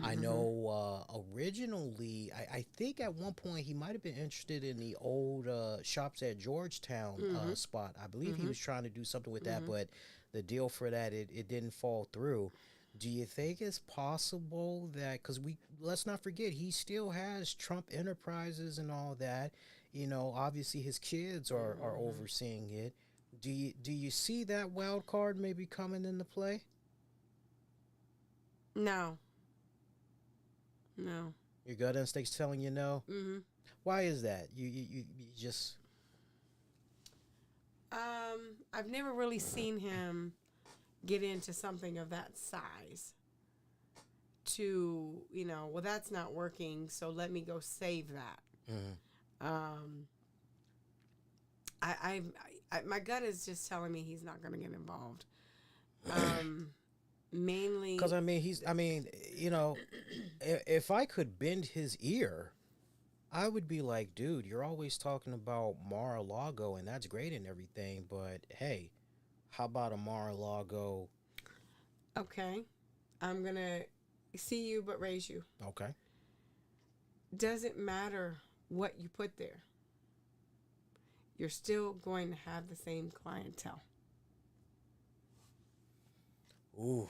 I Mm-hmm. know originally, I think at one point he might have been interested in the old shops at Georgetown Mm-hmm. spot. I believe he Mm-hmm. was trying to do something with that, Mm-hmm. but the deal for that it didn't fall through. Do you think it's possible that because we let's not forget he still has Trump Enterprises and all that. Obviously his kids are Mm-hmm. overseeing it. Do you see that wild card maybe coming into play? No, no. Your gut instinct's telling you no. Mm-hmm. Why is that? You just I've never really seen him get into something of that size to, well, that's not working, so let me go save that. mm. Um, I, my gut is just telling me he's not going to get involved. Um, Because mainly, I mean if I could bend his ear, I would be like, dude, you're always talking about Mar-a-Lago and that's great and everything, but hey, how about a Mar-a-Lago? okay, I'm going to see you but raise you. Okay. Doesn't matter what you put there, you're still going to have the same clientele. Ooh.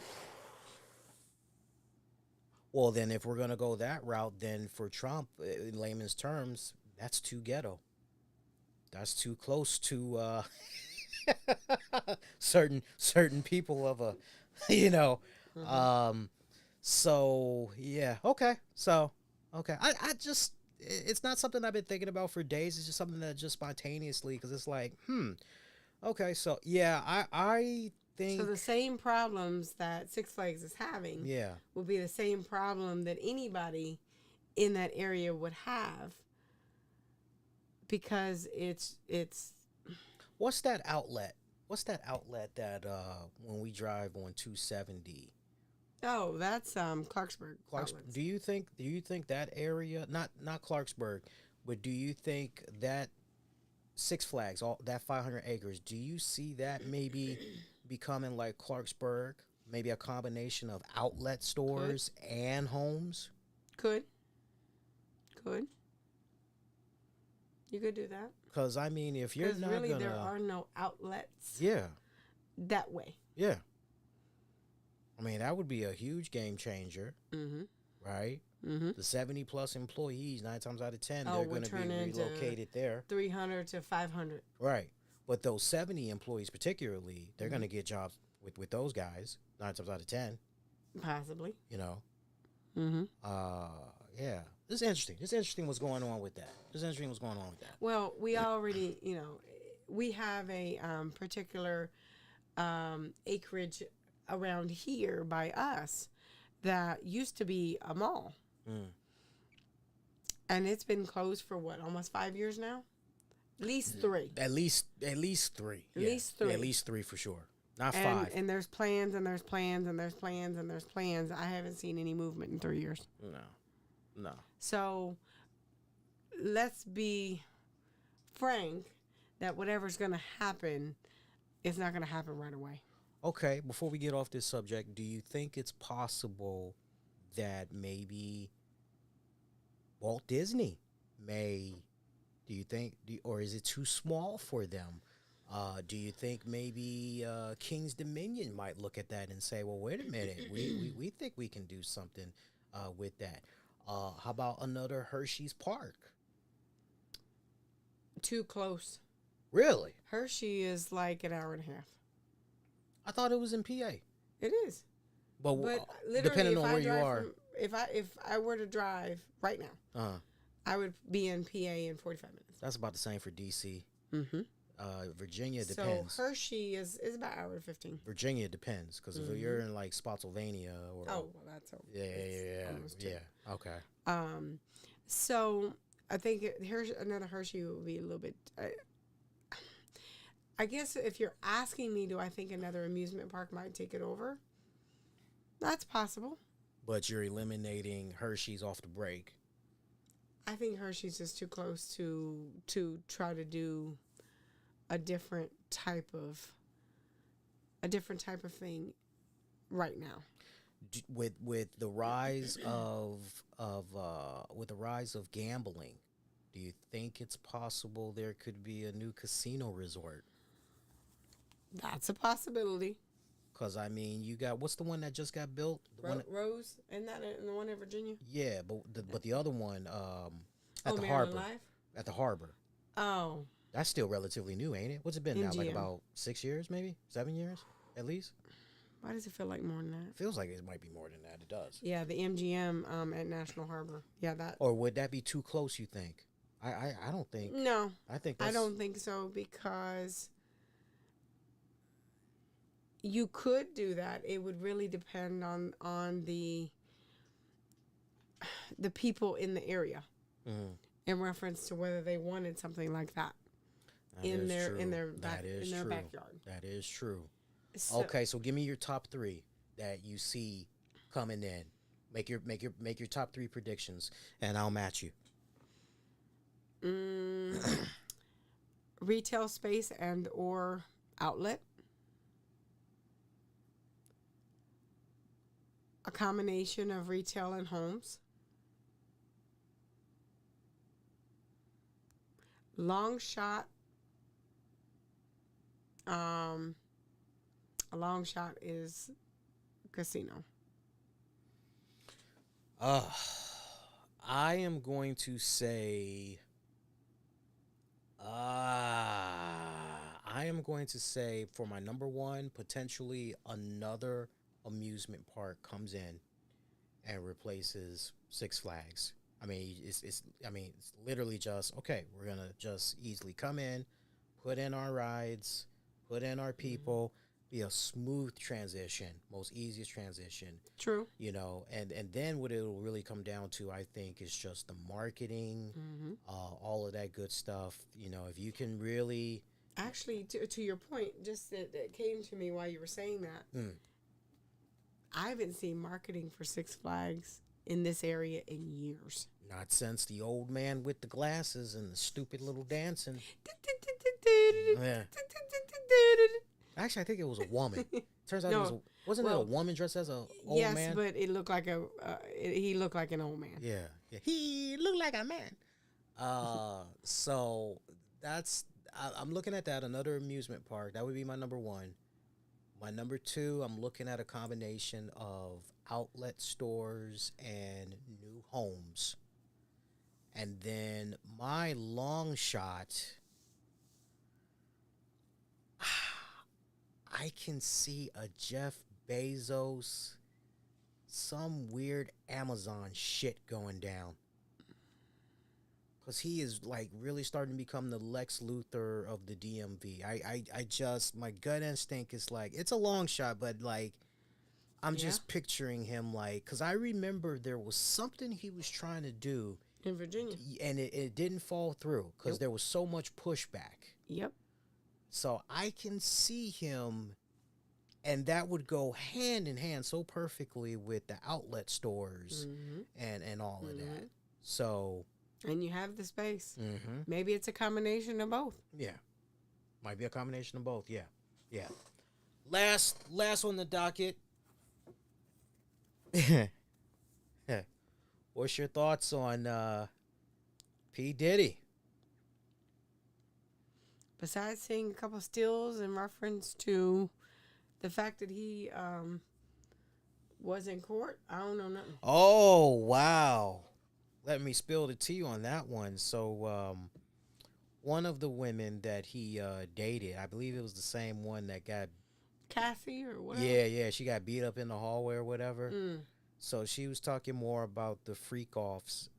Well, then, if we're gonna go that route, then for Trump, in layman's terms, that's too ghetto. That's too close to certain people of a, you know. Mm-hmm. Um. So yeah. Okay. So okay. I just it's not something I've been thinking about for days. It's just something that just spontaneously, because it's like, okay, so yeah, I think So the same problems that Six Flags is having yeah. will be the same problem that anybody in that area would have, because it's What's that outlet? What's that outlet that when we drive on 270? oh, that's Clarksburg Clarks. outlets. Do you think that area, not Clarksburg, but do you think that Six Flags, all that 500 acres, do you see that maybe becoming like Clarksburg, maybe a combination of outlet stores and homes? Could could you could do that? Because I mean, if you're Because not really, gonna, there are no outlets yeah, that way. yeah. I mean, that would be a huge game changer, Mm-hmm. right? Mm-hmm. The 70 plus employees, 9 times out of 10, Oh, they're would going to be turn into relocated there. 300 to 500. Right. But those 70 employees, particularly, they're going to get jobs with those guys 9 times out of 10, Possibly. you know? Mm-hmm. Yeah. This is interesting. It's interesting what's going on with that. Well, we already, we have a particular acreage around here by us that used to be a mall. Mm. And it's been closed for what, almost 5 years now? At least 3. At least 3. At least 3. Yeah, at least 3 for sure. Not and, 5. And there's plans and there's plans and there's plans and there's plans. I haven't seen any movement in 3 years. No. So let's be frank that whatever's going to happen is not going to happen right away. Okay, before we get off this subject, do you think it's possible that maybe Walt Disney may, or is it too small for them? Do you think maybe King's Dominion might look at that and say, well, wait a minute, we think we can do something with that? How about another Hershey's Park? Too close. Really? Hershey is like an hour and a half. I thought it was in PA. It is. But literally, depending on where you are. If I were to drive right now, I would be in PA in 45 minutes. That's about the same for DC. Mm-hmm. Virginia depends. So Hershey is about hour and 15. Virginia depends, because if you're in like Spotsylvania or that's over. Yeah. Okay. So I think here's another Hershey would be a little bit. I guess if you're asking me, do I think another amusement park might take it over? That's possible. But you're eliminating Hershey's off the break. I think Hershey's is too close to try to do a different type of thing right now. With the rise of gambling, do you think it's possible there could be a new casino resort? That's a possibility. Because, I mean, you got, what's the one that just got built? Rose? Isn't that the one in Virginia? Yeah, but the other one at the Maryland harbor. Live? At the harbor. Oh. That's still relatively new, ain't it? What's it been now? Like about 6 years, maybe? 7 years, at least? Why does it feel like more than that? It feels like it might be more than that. It does. Yeah, the MGM at National Harbor. Yeah, that. Or would that be too close, you think? I don't think. No. I don't think so, because you could do that. It would really depend on the people in the area, in reference to whether they wanted something like that in their backyard. That is true. So, okay, so give me your top 3 that you see coming in. Make your top 3 predictions, and I'll match you. Retail space and or outlet. A combination of retail and homes. Long shot. A long shot is casino. I am going to say. For my number 1, potentially another amusement park comes in and replaces Six Flags. It's literally just, okay, we're gonna just easily come in, put in our rides, put in our people, be a smooth transition, most easiest transition, True. and then what it'll really come down to, I think, is just the marketing, all of that good stuff. If you can really, Actually, to your point, just that came to me while you were saying that. I haven't seen marketing for Six Flags in this area in years. not since the old man with the glasses and the stupid little dancing. Yeah. Actually, I think it was a woman. Turns out No, wasn't it a woman dressed as a old yes, man? but it looked like he looked like an old man. Yeah, he looked like a man. So I'm looking at that, another amusement park. That would be my number one. My number two, I'm looking at a combination of outlet stores and new homes. And then my long shot, I can see a Jeff Bezos, some weird Amazon shit going down. Because he is like really starting to become the Lex Luthor of the DMV. I just, my gut instinct is like, it's a long shot, but like, I'm just picturing him like, because I remember there was something he was trying to do In Virginia. and it didn't fall through because there was so much pushback. Yep. So I can see him, and that would go hand in hand so perfectly with the outlet stores and all of that. So. And you have the space. Maybe it's a combination of both. Yeah. Might be a combination of both. Yeah. Yeah. Last on the docket. What's your thoughts on P. Diddy? Besides seeing a couple stills in reference to the fact that he was in court, I don't know nothing. Oh, wow. Let me spill the tea on that one. So, one of the women that he dated, I believe it was the same one that got... Cassie or whatever? Yeah, she got beat up in the hallway or whatever. So she was talking more about the freak-offs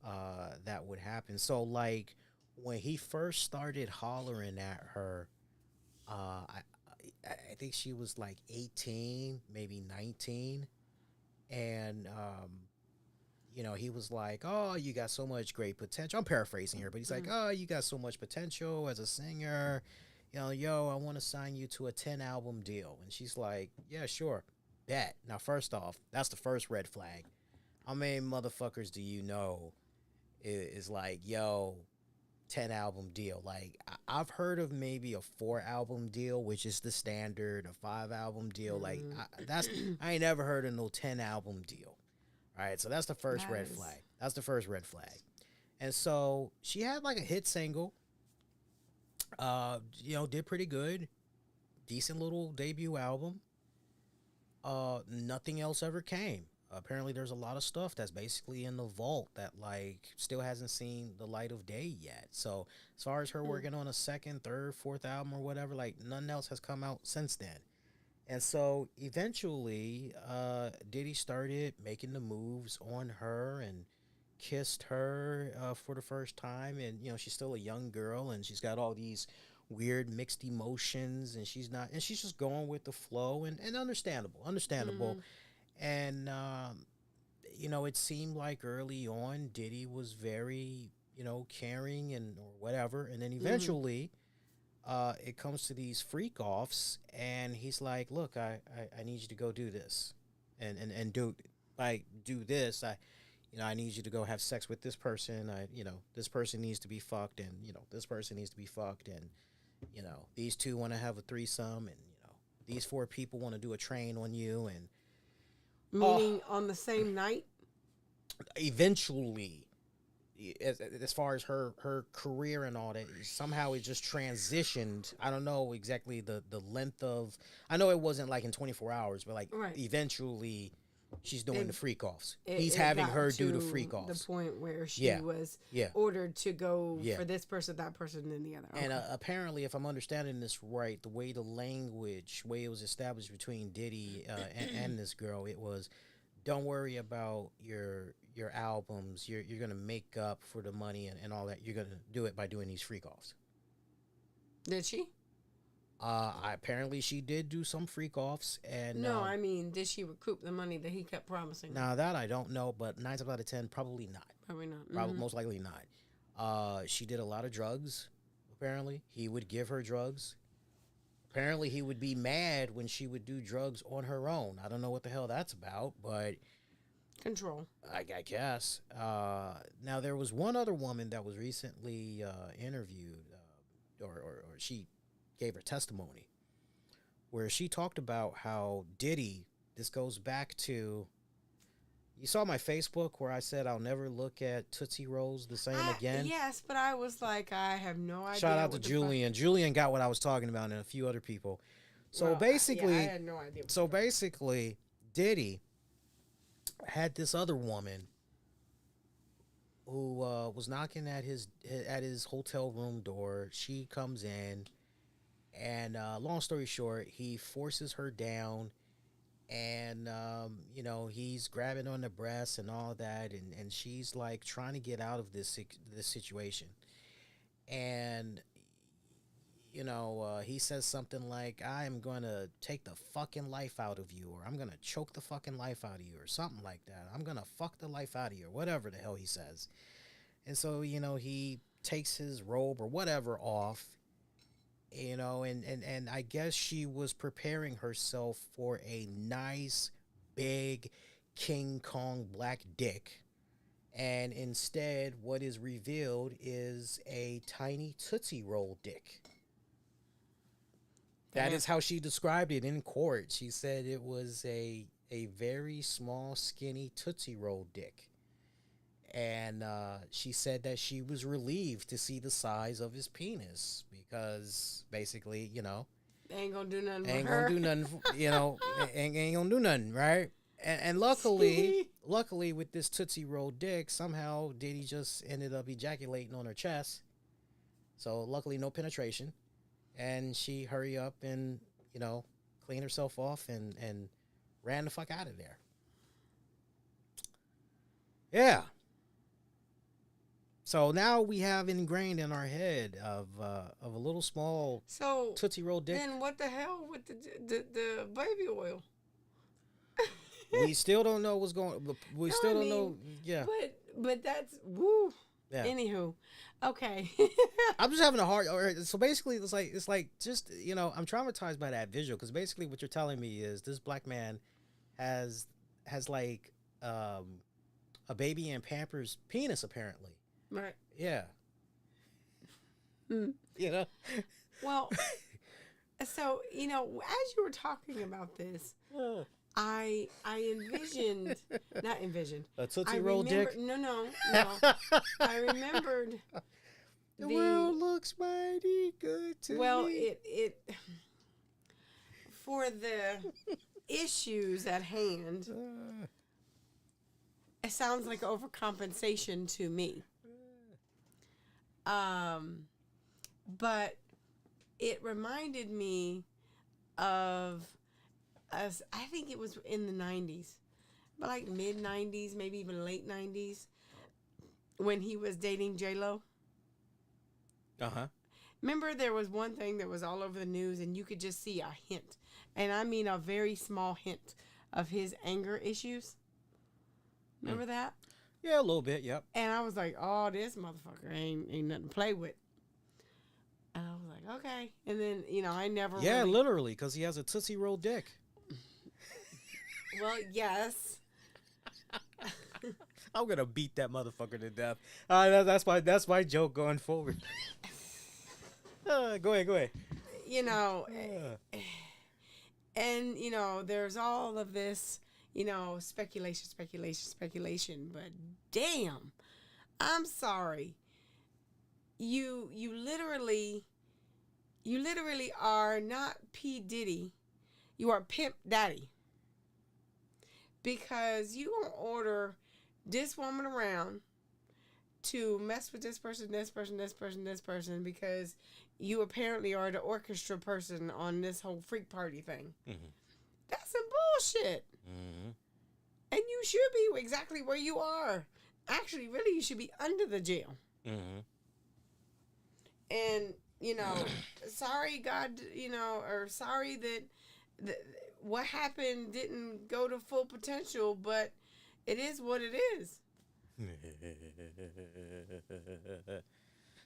that would happen. So, like, when he first started hollering at her, I think she was like 18, maybe 19. And... he was like, oh, you got so much great potential. I'm paraphrasing here, but he's like, oh, you got so much potential as a singer. Yo, I want to sign you to a 10-album deal. And she's like, yeah, sure, bet. Now, first off, that's the first red flag. How many motherfuckers do you know is like, yo, 10-album deal? Like, I've heard of maybe a 4-album deal, which is the standard, a 5-album deal. Like, I ain't never heard of no 10-album deal. All right, so that's the first red flag. That's the first red flag. And so she had like a hit single. Did pretty good. Decent little debut album. Nothing else ever came. Apparently there's a lot of stuff that's basically in the vault that like still hasn't seen the light of day yet. So as far as her working on a second, third, fourth album or whatever, like nothing else has come out since then. And so eventually, Diddy started making the moves on her and kissed her for the first time. And, she's still a young girl and she's got all these weird mixed emotions and she's just going with the flow and understandable. And, it seemed like early on Diddy was very, caring and or whatever. And then eventually... it comes to these freak offs and he's like, look, I need you to go do this and do this. I need you to go have sex with this person. This person needs to be fucked and, this person needs to be fucked. And, these two want to have a threesome and, these 4 people want to do a train on you. And meaning on the same night? Eventually, as far as her career and all that, somehow it just transitioned. I don't know exactly the length of. I know it wasn't like in 24 hours, but like eventually, she's doing the freak offs. He's having her do the freak offs. The point where she was ordered to go for this person, that person, and the other. Okay. And apparently, if I'm understanding this right, the way it was established between Diddy and this girl, it was don't worry about your albums. You're gonna make up for the money and all that. You're gonna do it by doing these freak offs. Did she? Apparently she did do some freak offs, and No, I mean, did she recoup the money that he kept promising? now that I don't know, but 9 times out of 10, probably not. Probably not. Probably most likely not. She did a lot of drugs. Apparently, he would give her drugs. Apparently, he would be mad when she would do drugs on her own. I don't know what the hell that's about, but Control. I guess. Now, there was one other woman that was recently interviewed, or she gave her testimony, where she talked about how Diddy, this goes back to, you saw my Facebook where I said I'll never look at Tootsie Rolls the same again? Yes, but I was like, I have no idea. Shout out to Julian. Julian got what I was talking about and a few other people. So Well, basically, I had no idea. so basically, Diddy had this other woman who was knocking at his hotel room door. She comes in, and long story short, he forces her down, and he's grabbing on the breasts and all that, and she's like trying to get out of this situation, and he says something like, I am going to take the fucking life out of you, or I'm going to choke the fucking life out of you, or something like that. I'm going to fuck the life out of you, or whatever the hell he says. And so, he takes his robe or whatever off, and I guess she was preparing herself for a nice, big King Kong black dick. And instead, what is revealed is a tiny Tootsie Roll dick. That is how she described it in court. She said it was a very small, skinny Tootsie Roll dick. And she said that she was relieved to see the size of his penis because basically, They ain't gonna do nothing. ain't for her. gonna do nothing, ain't gonna do nothing, right? And luckily with this Tootsie Roll dick, somehow Diddy just ended up ejaculating on her chest. So luckily, no penetration. And she hurry up and, clean herself off and ran the fuck out of there. Yeah. So now we have ingrained in our head of a little small Tootsie Roll dick. Then what the hell with the baby oil? We still don't know what's going. We still don't know. Yeah. But that's woo. Yeah. Anywho, okay. I'm just having a hard. So basically, it's like just I'm traumatized by that visual because basically what you're telling me is this black man has like a baby in Pampers penis apparently. Right. Yeah. Well, so as you were talking about this, I envisioned, not envisioned, a Tootsie Roll dick. No. I remembered the world looks mighty good to me. Well, it for the issues at hand. It sounds like overcompensation to me. But it reminded me of us. I think it was in the 90s, but like mid 90s, maybe even late 90s, when he was dating J-Lo. Remember, there was one thing that was all over the news, and you could just see a hint, and I mean a very small hint of his anger issues. Remember that? Yeah, a little bit. Yep. And I was like, "Oh, this motherfucker ain't nothing to play with." And I was like, "Okay." And then I never. Yeah, really... literally, because he has a Tootsie Roll dick. Well, yes. I'm gonna beat that motherfucker to death. That's my joke going forward. Go ahead. And there's all of this, speculation. But damn, I'm sorry. You literally are not P. Diddy. You are Pimp Daddy. Because you gonna order this woman around to mess with this person, because you apparently are the orchestra person on this whole freak party thing. Mm-hmm. That's some bullshit. Mm-hmm. And you should be exactly where you are. Actually, really, you should be under the jail. Mm-hmm. And, sorry, God, or sorry that what happened didn't go to full potential, but it is what it is.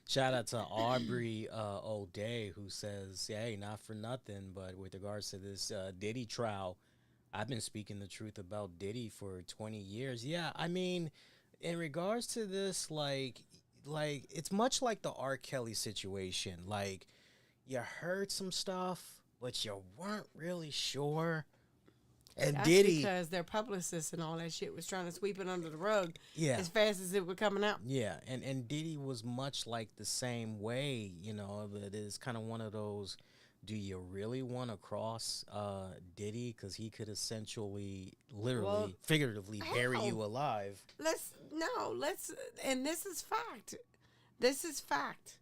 Shout out to Aubrey O'Day, who says, "Hey, not for nothing, but with regards to this Diddy trial, I've been speaking the truth about Diddy for 20 years." Yeah, I mean, in regards to this, like it's much like the R. Kelly situation. Like, you heard some stuff, but you weren't really sure. And That's Diddy, because their publicists and all that shit was trying to sweep it under the rug yeah, as fast as it was coming out. yeah, and Diddy was much like the same way. It is kind of one of those. Do you really want to cross Diddy? Because he could essentially, literally, Well, figuratively bury hell, you alive. And this is fact. This is fact.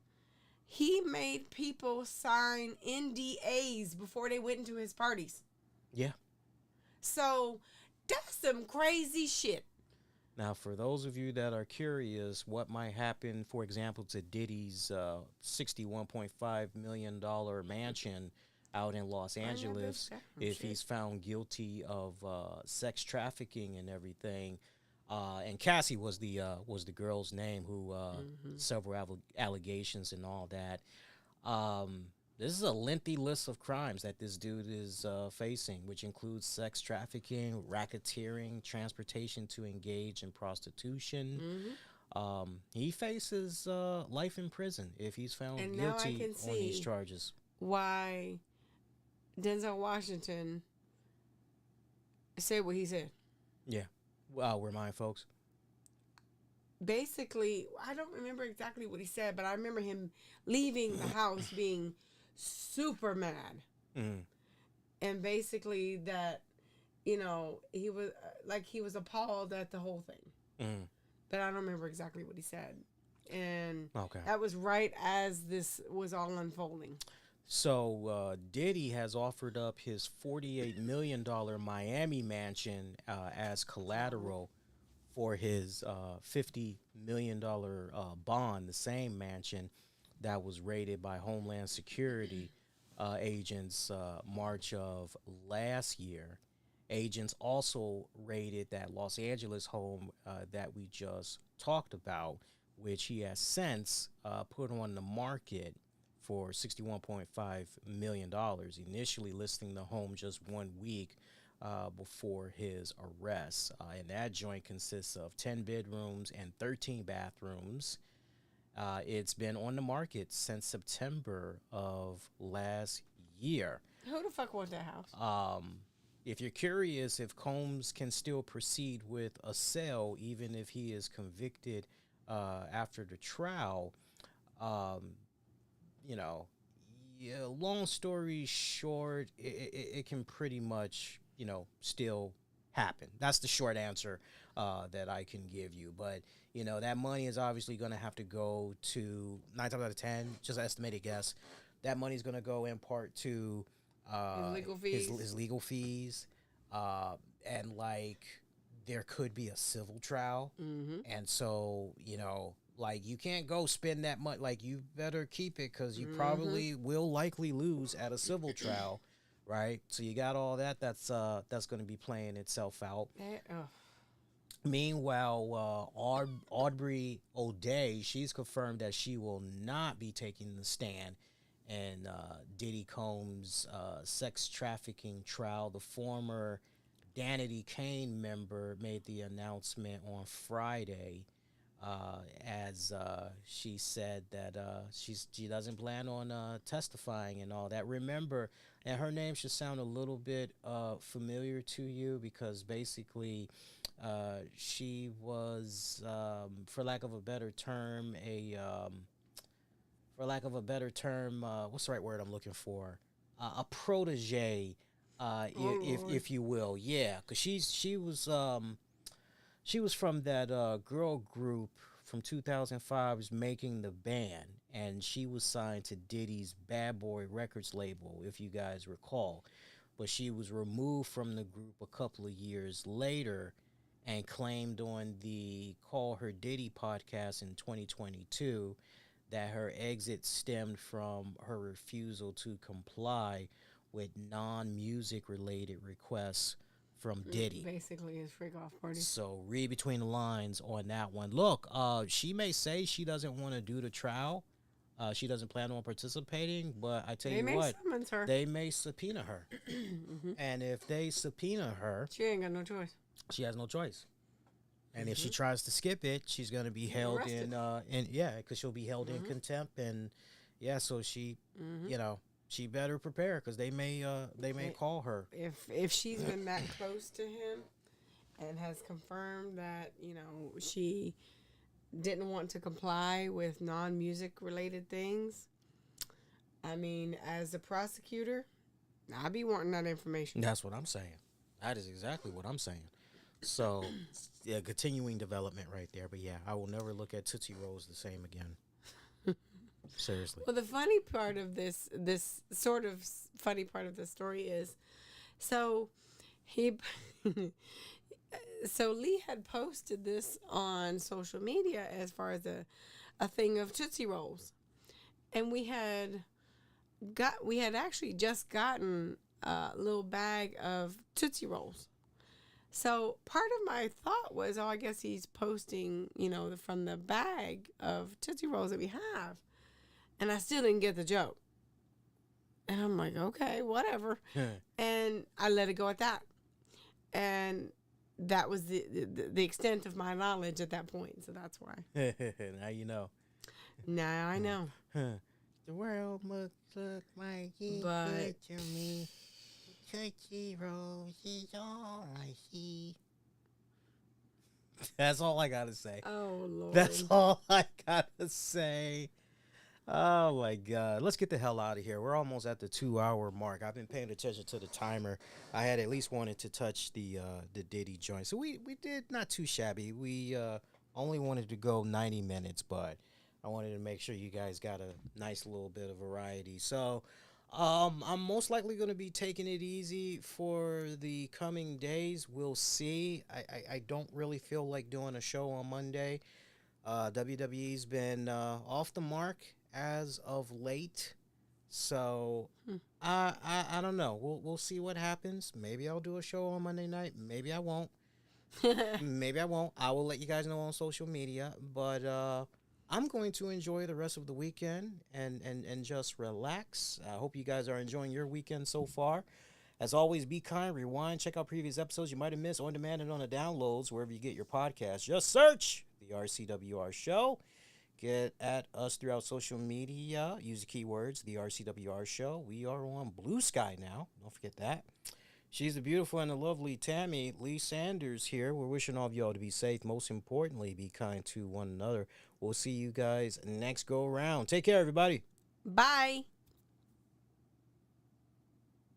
He made people sign NDAs before they went into his parties. Yeah. So that's some crazy shit. Now, for those of you that are curious, what might happen, for example, to Diddy's $61.5 million mansion out in Los Angeles if he's found guilty of sex trafficking and everything. And Cassie was the girl's name who several allegations and all that. This is a lengthy list of crimes that this dude is facing, which includes sex trafficking, racketeering, transportation to engage in prostitution. He faces life in prison if he's found And now I guilty can on these see charges. why Denzel Washington said what he said. Yeah. Well, remind folks. Basically, I don't remember exactly what he said, but I remember him leaving the house being super mad. Mm. And basically that, he was appalled at the whole thing. Mm. But I don't remember exactly what he said. And Okay. that was right as this was all unfolding. So Diddy has offered up his $48 million Miami mansion as collateral for his $50 million bond, the same mansion that was raided by Homeland Security agents March of last year. Agents also raided that Los Angeles home that we just talked about, which he has since put on the market for $61.5 million, initially listing the home just 1 week before his arrest. And that joint consists of 10 bedrooms and 13 bathrooms. It's been on the market since September of last year. Who the fuck wants that house? If you're curious if Combs can still proceed with a sale, even if he is convicted after the trial, long story short, it can pretty much, still happen. That's the short answer that I can give you. But, that money is obviously going to have to go to 9 times out of 10, just an estimated guess. That money is going to go in part to His legal fees. His legal fees. And, there could be a civil trial. Mm-hmm. And so, you can't go spend that much. You better keep it because you probably will likely lose at a civil trial, right? So you got all that. That's going to be playing itself out. Meanwhile, Aubrey O'Day, she's confirmed that she will not be taking the stand in Diddy Combs' sex trafficking trial. The former Danity Kane member made the announcement on Friday. As she said that she doesn't plan on testifying and all that. Remember, and her name should sound a little bit familiar to you because basically she was, for lack of a better term, what's the right word I'm looking for? A protege, if you will. Yeah, because she was from that girl group from 2005, was Making the Band, and she was signed to Diddy's Bad Boy Records label, if you guys recall. But she was removed from the group a couple of years later, and claimed on the Call Her Diddy podcast in 2022 that her exit stemmed from her refusal to comply with non-music related requests from Diddy. Basically, his freak off party. So read between the lines on that one. Look, she may say she doesn't want to do the trial. She doesn't plan on participating, but I tell They you may what, summons her. they may subpoena her. And if they subpoena her, She ain't got no choice. she has no choice. And if she tries to skip it, she's going to be held Arrested. because she'll be held in contempt. And yeah, so she, she better prepare because they may call her. If she's been that close to him and has confirmed that, she didn't want to comply with non-music related things, I mean, as a prosecutor, I'd be wanting that information. That's what I'm saying. That is exactly what I'm saying. So, yeah, continuing development right there. But yeah, I will never look at Tootsie Rolls the same again. Seriously. Well, the funny part of this sort of funny part of the story is, so so Lee had posted this on social media as far as a thing of Tootsie Rolls, and we had actually just gotten a little bag of Tootsie Rolls. So part of my thought was, I guess he's posting, from the bag of Tootsie Rolls that we have. And I still didn't get the joke. And I'm like, okay, whatever. And I let it go at that. And that was the extent of my knowledge at that point. So that's why. Now you know. Now I know. The world must look like it But to me. Tootsie Rolls is all I see. That's all I gotta say. oh Lord. That's all I gotta say. Oh my God. Let's get the hell out of here. We're almost at the 2-hour mark. I've been paying attention to the timer. I had at least wanted to touch the Diddy joint. So we did not too shabby. We only wanted to go 90 minutes, but I wanted to make sure you guys got a nice little bit of variety. So I'm most likely going to be taking it easy for the coming days. We'll see. I don't really feel like doing a show on Monday. WWE's been off the mark as of late, so I don't know. We'll see what happens. Maybe I'll do a show on Monday night. Maybe I won't. Maybe I won't. I will let you guys know on social media. But I'm going to enjoy the rest of the weekend and just relax. I hope you guys are enjoying your weekend so far. As always, be kind, rewind, check out previous episodes you might have missed on demand and on the downloads wherever you get your podcasts. Just search the RCWR Show. Get at us throughout social media. Use the keywords, the RCWR Show. We are on Blue Sky now. Don't forget that. She's the beautiful and the lovely Tammy Lee Sanders here. We're wishing all of y'all to be safe. Most importantly, be kind to one another. We'll see you guys next go around. Take care, everybody. Bye.